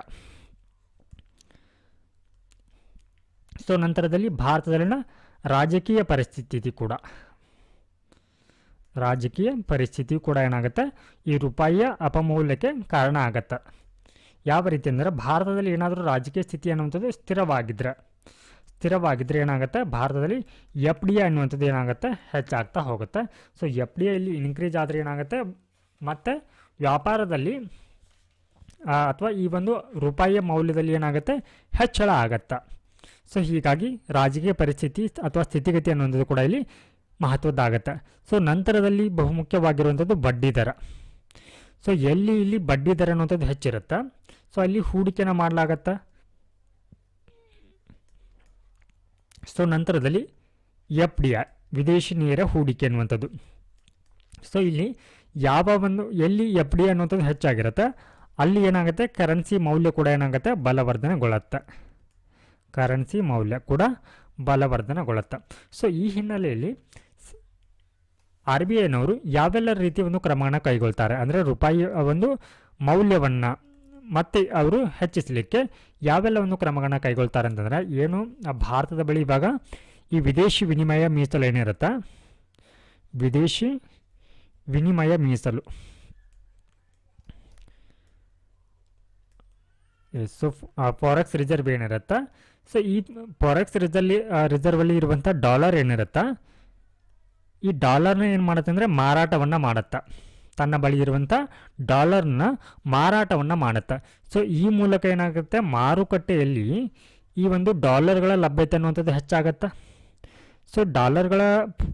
ಸೊ ನಂತರದಲ್ಲಿ ಭಾರತದಲ್ಲಿನ ರಾಜಕೀಯ ಪರಿಸ್ಥಿತಿ ಕೂಡ ಏನಾಗುತ್ತೆ, ಈ ರೂಪಾಯಿಯ ಅಪಮೌಲ್ಯಕ್ಕೆ ಕಾರಣ ಆಗತ್ತೆ. ಯಾವ ರೀತಿ ಅಂದರೆ, ಭಾರತದಲ್ಲಿ ಏನಾದರೂ ರಾಜಕೀಯ ಸ್ಥಿತಿ ಅನ್ನುವಂಥದ್ದು ಸ್ಥಿರವಾಗಿದ್ದರೆ ಏನಾಗುತ್ತೆ, ಭಾರತದಲ್ಲಿ FDI ಅನ್ನುವಂಥದ್ದು ಏನಾಗುತ್ತೆ, ಹೆಚ್ಚಾಗ್ತಾ ಹೋಗುತ್ತೆ. ಸೊ FDI ಇಲ್ಲಿ ಇನ್ಕ್ರೀಸ್ ಆದರೆ ಏನಾಗುತ್ತೆ, ಮತ್ತು ವ್ಯಾಪಾರದಲ್ಲಿ ಅಥವಾ ಈ ಒಂದು ರೂಪಾಯಿಯ ಮೌಲ್ಯದಲ್ಲಿ ಏನಾಗುತ್ತೆ, ಹೆಚ್ಚಳ ಆಗತ್ತೆ. ಸೊ ಹೀಗಾಗಿ ರಾಜಕೀಯ ಪರಿಸ್ಥಿತಿ ಅಥವಾ ಸ್ಥಿತಿಗತಿ ಅನ್ನುವಂಥದ್ದು ಕೂಡ ಇಲ್ಲಿ ಮಹತ್ವದ್ದಾಗತ್ತೆ. ಸೊ ನಂತರದಲ್ಲಿ ಬಹುಮುಖ್ಯವಾಗಿರುವಂಥದ್ದು ಬಡ್ಡಿ ದರ. ಸೊ ಇಲ್ಲಿ ಬಡ್ಡಿ ದರ ಅನ್ನುವಂಥದ್ದು ಹೆಚ್ಚಿರುತ್ತೆ, ಸೊ ಅಲ್ಲಿ ಹೂಡಿಕೆನ ಮಾಡಲಾಗತ್ತೆ. ಸೊ ನಂತರದಲ್ಲಿ FDI ವಿದೇಶಿ ನೇರ ಹೂಡಿಕೆ ಅನ್ನುವಂಥದ್ದು. ಸೊ ಇಲ್ಲಿ ಎಲ್ಲಿ FDI ಅನ್ನುವಂಥದ್ದು ಹೆಚ್ಚಾಗಿರುತ್ತೆ, ಅಲ್ಲಿ ಏನಾಗುತ್ತೆ, ಕರೆನ್ಸಿ ಮೌಲ್ಯ ಕೂಡ ಏನಾಗುತ್ತೆ, ಬಲವರ್ಧನೆಗೊಳ್ಳುತ್ತೆ. ಸೊ ಈ ಹಿನ್ನೆಲೆಯಲ್ಲಿ RBIನವರು ಯಾವೆಲ್ಲ ರೀತಿಯ ಒಂದು ಕ್ರಮವನ್ನು ಕೈಗೊಳ್ತಾರೆ ಅಂದರೆ, ರೂಪಾಯಿ ಒಂದು ಮೌಲ್ಯವನ್ನು ಮತ್ತೆ ಅವರು ಹೆಚ್ಚಿಸಲಿಕ್ಕೆ ಯಾವೆಲ್ಲ ಒಂದು ಕ್ರಮಗಳನ್ನ ಕೈಗೊಳ್ತಾರೆ ಅಂತಂದರೆ, ಏನು ಭಾರತದ ಬಳಿ ಇವಾಗ ಈ ವಿದೇಶಿ ವಿನಿಮಯ ಮೀಸಲು ಏನಿರುತ್ತೆ, ವಿದೇಶಿ ವಿನಿಮಯ ಮೀಸಲು, ಸೊ ಫಾರೆಕ್ಸ್ ರಿಸರ್ವ್ ಏನಿರುತ್ತೆ, ಸೊ ಈ ಫಾರೆಕ್ಸ್ ರಿಸರ್ವಲ್ಲಿ ಇರುವಂಥ ಡಾಲರ್ ಏನಿರುತ್ತೆ, ಈ ಡಾಲರ್ನ ಏನು ಮಾಡುತ್ತೆ ಅಂದರೆ ಮಾರಾಟವನ್ನು ಮಾಡುತ್ತೆ, ತನ್ನ ಬಳಿ ಇರುವಂಥ ಡಾಲರ್ನ ಮಾರಾಟವನ್ನು ಮಾಡುತ್ತೆ. ಸೊ ಈ ಮೂಲಕ ಏನಾಗುತ್ತೆ, ಮಾರುಕಟ್ಟೆಯಲ್ಲಿ ಈ ಒಂದು ಡಾಲರ್ಗಳ ಲಭ್ಯತೆ ಅನ್ನುವಂಥದ್ದು ಹೆಚ್ಚಾಗತ್ತೆ. ಸೊ ಡಾಲರ್ಗಳ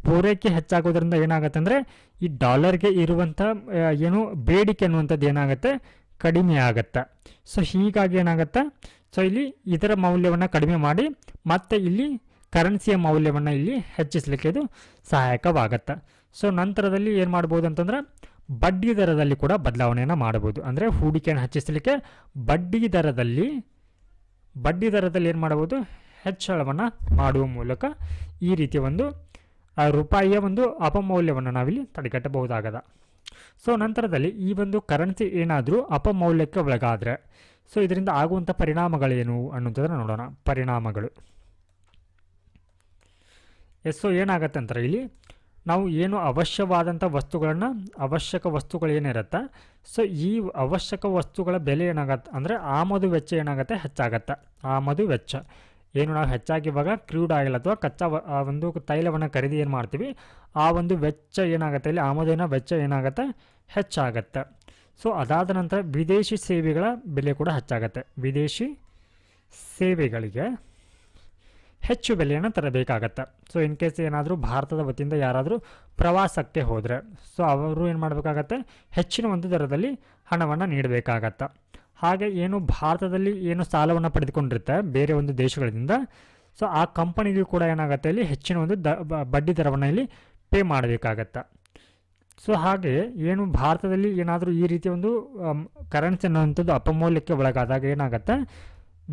ಪೂರೈಕೆ ಹೆಚ್ಚಾಗೋದ್ರಿಂದ ಏನಾಗುತ್ತೆ ಅಂದರೆ, ಈ ಡಾಲರ್ಗೆ ಇರುವಂಥ ಏನು ಬೇಡಿಕೆ ಅನ್ನುವಂಥದ್ದು ಏನಾಗುತ್ತೆ, ಕಡಿಮೆ ಆಗುತ್ತೆ. ಸೊ ಹೀಗಾಗಿ ಏನಾಗುತ್ತೆ, ಸೊ ಇಲ್ಲಿ ಇದರ ಮೌಲ್ಯವನ್ನು ಕಡಿಮೆ ಮಾಡಿ ಮತ್ತೆ ಇಲ್ಲಿ ಕರೆನ್ಸಿಯ ಮೌಲ್ಯವನ್ನು ಇಲ್ಲಿ ಹೆಚ್ಚಿಸಲಿಕ್ಕೆ ಇದು ಸಹಾಯಕವಾಗುತ್ತೆ. ಸೊ ನಂತರದಲ್ಲಿ ಏನು ಮಾಡ್ಬೋದು ಅಂತಂದರೆ, ಬಡ್ಡಿ ದರದಲ್ಲಿ ಕೂಡ ಬದಲಾವಣೆಯನ್ನು ಮಾಡಬಹುದು. ಅಂದರೆ ಹೂಡಿಕೆಯನ್ನು ಹೆಚ್ಚಿಸಲಿಕ್ಕೆ ಬಡ್ಡಿ ದರದಲ್ಲಿ ಏನು ಮಾಡಬಹುದು, ಹೆಚ್ಚಳವನ್ನು ಮಾಡುವ ಮೂಲಕ ಈ ರೀತಿಯ ಒಂದು ರೂಪಾಯಿಯ ಒಂದು ಅಪಮೌಲ್ಯವನ್ನು ನಾವಿಲ್ಲಿ ತಡೆಗಟ್ಟಬಹುದಾಗದ. ಸೊ ನಂತರದಲ್ಲಿ ಈ ಒಂದು ಕರೆನ್ಸಿ ಏನಾದರೂ ಅಪಮೌಲ್ಯಕ್ಕೆ ಒಳಗಾದರೆ, ಸೊ ಇದರಿಂದ ಆಗುವಂಥ ಪರಿಣಾಮಗಳೇನು ಅನ್ನೋದನ್ನು ನೋಡೋಣ. ಪರಿಣಾಮಗಳು ಸೊ ಏನಾಗುತ್ತೆ ಅಂತಾರೆ, ಇಲ್ಲಿ ನಾವು ಏನು ಅವಶ್ಯವಾದಂಥ ಅವಶ್ಯಕ ವಸ್ತುಗಳು ಏನಿರುತ್ತೆ, ಸೊ ಈ ಅವಶ್ಯಕ ವಸ್ತುಗಳ ಬೆಲೆ ಏನಾಗತ್ತೆ ಅಂದರೆ ಆಮದು ವೆಚ್ಚ ಏನಾಗುತ್ತೆ, ಹೆಚ್ಚಾಗತ್ತೆ. ಆಮದು ವೆಚ್ಚ ಏನು ನಾವು ಹೆಚ್ಚಾಗಿ ಇವಾಗ ಕ್ರೂಡ್ ಆಯಿಲ್ ಅಥವಾ ಕಚ್ಚಾ ಒಂದು ತೈಲವನ್ನು ಖರೀದಿ ಏನು ಮಾಡ್ತೀವಿ, ಆ ಒಂದು ವೆಚ್ಚ ಏನಾಗುತ್ತೆ, ಇಲ್ಲಿ ಆಮದಿನ ವೆಚ್ಚ ಏನಾಗುತ್ತೆ, ಹೆಚ್ಚಾಗತ್ತೆ. ಸೊ ಅದಾದ ನಂತರ ವಿದೇಶಿ ಸೇವೆಗಳ ಬೆಲೆ ಕೂಡ ಹೆಚ್ಚಾಗತ್ತೆ. ವಿದೇಶಿ ಸೇವೆಗಳಿಗೆ ಹೆಚ್ಚು ಬೆಲೆಯನ್ನು ತರಬೇಕಾಗತ್ತೆ. ಸೊ ಇನ್ ಕೇಸ್ ಏನಾದರೂ ಭಾರತದ ವತಿಯಿಂದ ಯಾರಾದರೂ ಪ್ರವಾಸಕ್ಕೆ ಹೋದರೆ, ಸೊ ಅವರು ಏನು ಮಾಡಬೇಕಾಗತ್ತೆ, ಹೆಚ್ಚಿನ ಒಂದು ದರದಲ್ಲಿ ಹಣವನ್ನು ನೀಡಬೇಕಾಗತ್ತೆ. ಹಾಗೆ ಏನು ಭಾರತದಲ್ಲಿ ಏನು ಸಾಲವನ್ನು ಪಡೆದುಕೊಂಡಿರುತ್ತೆ ಬೇರೆ ಒಂದು ದೇಶಗಳಿಂದ, ಸೊ ಆ ಕಂಪನಿಗೂ ಕೂಡ ಏನಾಗುತ್ತೆ, ಇಲ್ಲಿ ಹೆಚ್ಚಿನ ಒಂದು ಬಡ್ಡಿ ದರವನ್ನು ಇಲ್ಲಿ ಪೇ ಮಾಡಬೇಕಾಗತ್ತೆ. ಸೊ ಹಾಗೆ ಏನು ಭಾರತದಲ್ಲಿ ಏನಾದರೂ ಈ ರೀತಿಯ ಒಂದು ಕರೆನ್ಸಿ ಅನ್ನೋವಂಥದ್ದು ಅಪಮೌಲ್ಯಕ್ಕೆ ಒಳಗಾದಾಗ ಏನಾಗುತ್ತೆ,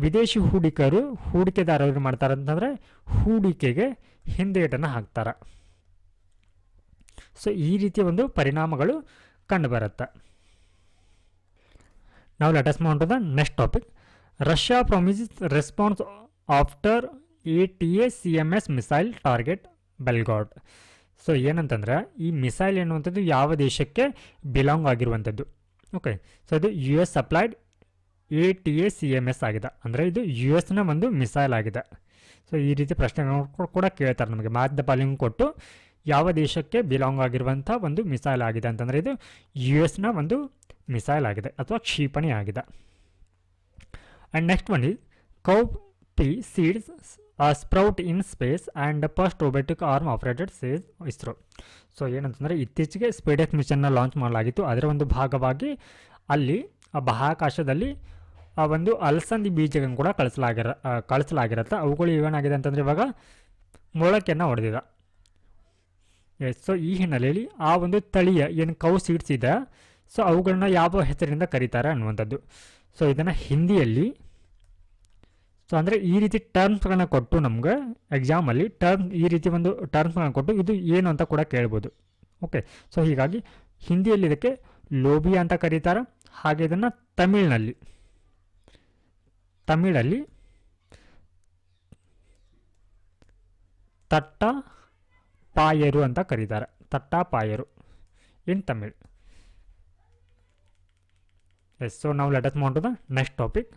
ವಿದೇಶಿ ಹೂಡಿಕೆದಾರರು ಏನು ಮಾಡ್ತಾರೆ ಅಂತಂದರೆ ಹೂಡಿಕೆಗೆ ಹಿಂದೇಟನ್ನು ಹಾಕ್ತಾರೆ. ಸೊ ಈ ರೀತಿಯ ಒಂದು ಪರಿಣಾಮಗಳು ಕಂಡುಬರುತ್ತೆ. ನಾವು let us move to the next topic. Russia promises response after ATACMS missile target Belgorod. So ಏನಂತಂದ್ರೆ ಈ ಮಿಸೈಲ್ ಎನ್ನುವಂಥದ್ದು ಯಾವ ದೇಶಕ್ಕೆ ಬಿಲಾಂಗ್ ಆಗಿರುವಂಥದ್ದು. ಓಕೆ, ಸೊ ಇದು US ಅಪ್ಲೈಡ್ ATACMS ಆಗಿದೆ, ಅಂದರೆ ಇದು US ಒಂದು ಮಿಸೈಲ್ ಆಗಿದೆ. ಸೊ ಈ ರೀತಿ ಪ್ರಶ್ನೆಗಳು ಕೂಡ ಕೇಳ್ತಾರೆ ನಮಗೆ, ಮ್ಯಾಚ್ ದ ಫಾಲೋಯಿಂಗ್ ಕೊಟ್ಟು ಯಾವ ದೇಶಕ್ಕೆ ಬಿಲಾಂಗ್ ಆಗಿರುವಂಥ ಒಂದು ಮಿಸೈಲ್ ಆಗಿದೆ ಅಂತಂದರೆ ಇದು US ಒಂದು ಮಿಸೈಲ್ ಆಗಿದೆ ಅಥವಾ ಕ್ಷಿಪಣಿ ಆಗಿದೆ. And next one is cowpea seeds sprout in space and first robotic arm operated says ISRO. So ಏನಂತಂದರೆ ಇತ್ತೀಚೆಗೆ ಸ್ಪೇಡೆಕ್ಸ್ ಮಿಷನ್ನ ಲಾಂಚ್ ಮಾಡಲಾಗಿತ್ತು. ಅದರ ಒಂದು ಭಾಗವಾಗಿ ಅಲ್ಲಿ ಬಾಹ್ಯಾಕಾಶದಲ್ಲಿ ಆ ಒಂದು ಅಲಸಂದಿ ಬೀಜಗಳನ್ನು ಕೂಡ ಕಳಿಸಲಾಗಿರುತ್ತೆ. ಅವುಗಳು ಏನಾಗಿದೆ ಅಂತಂದರೆ ಇವಾಗ ಮೊಳಕೆಯನ್ನು ಹೊಡೆದಿದೆ. ಸೊ ಈ ಹಿನ್ನೆಲೆಯಲ್ಲಿ ಆ ಒಂದು ತಳಿಯ ಏನು ಕೌ ಸೀಡ್ಸ್ ಇದೆ, ಸೊ ಅವುಗಳನ್ನ ಯಾವ ಹೆಸರಿನಿಂದ ಕರೀತಾರೆ ಅನ್ನುವಂಥದ್ದು. ಸೊ ಇದನ್ನು ಹಿಂದಿಯಲ್ಲಿ, ಸೊ ಅಂದರೆ ಈ ರೀತಿ ಟರ್ಮ್ಸ್ಗಳನ್ನ ಕೊಟ್ಟು ನಮಗೆ ಎಕ್ಸಾಮಲ್ಲಿ ಈ ರೀತಿ ಒಂದು ಟರ್ಮ್ಸ್ಗಳನ್ನ ಕೊಟ್ಟು ಇದು ಏನು ಅಂತ ಕೂಡ ಕೇಳ್ಬೋದು. ಓಕೆ, ಸೊ ಹೀಗಾಗಿ ಹಿಂದಿಯಲ್ಲಿ ಇದಕ್ಕೆ ಲೋಬಿಯಾ ಅಂತ ಕರೀತಾರೆ. ಹಾಗೆ ಇದನ್ನು ತಮಿಳಲ್ಲಿ ತಟ್ಟ ಪಾಯರು ಅಂತ ಕರೀತಾರೆ. ತಟ್ಟ ಪಾಯರು ಇನ್ ತಮಿಳ್. ಎಸ್, ಸೊ ನಾವು let us move to the next topic.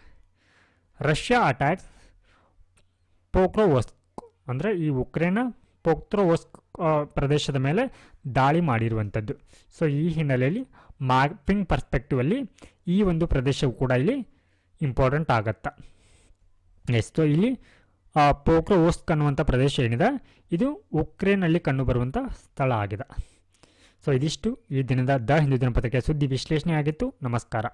Russia attacks Pokrovsk, ಅಂದರೆ ಈ ಉಕ್ರೇನ್ನ ಪೋಕ್ರೋವೋಸ್ಕ್ ಪ್ರದೇಶದ ಮೇಲೆ ದಾಳಿ ಮಾಡಿರುವಂಥದ್ದು. ಸೊ ಈ ಹಿನ್ನೆಲೆಯಲ್ಲಿ ಮ್ಯಾಪಿಂಗ್ ಪರ್ಸ್ಪೆಕ್ಟಿವಲ್ಲಿ ಈ ಒಂದು ಪ್ರದೇಶವು ಕೂಡ ಇಲ್ಲಿ ಇಂಪಾರ್ಟೆಂಟ್ ಆಗತ್ತೆ. ಎಸ್, ಸೊ ಇಲ್ಲಿ ಪೋಕ್ರೋವೋಸ್ಕ್ ಅನ್ನುವಂಥ ಪ್ರದೇಶ ಏನಿದೆ ಇದು ಉಕ್ರೇನಲ್ಲಿ ಕಂಡುಬರುವಂಥ ಸ್ಥಳ ಆಗಿದೆ. ಸೊ ಇದಿಷ್ಟು ಈ ದಿನದ ದ ಹಿಂದೂ ದಿನಪತ್ರಿಕೆಯ ಸುದ್ದಿ ವಿಶ್ಲೇಷಣೆ ಆಗಿತ್ತು. ನಮಸ್ಕಾರ.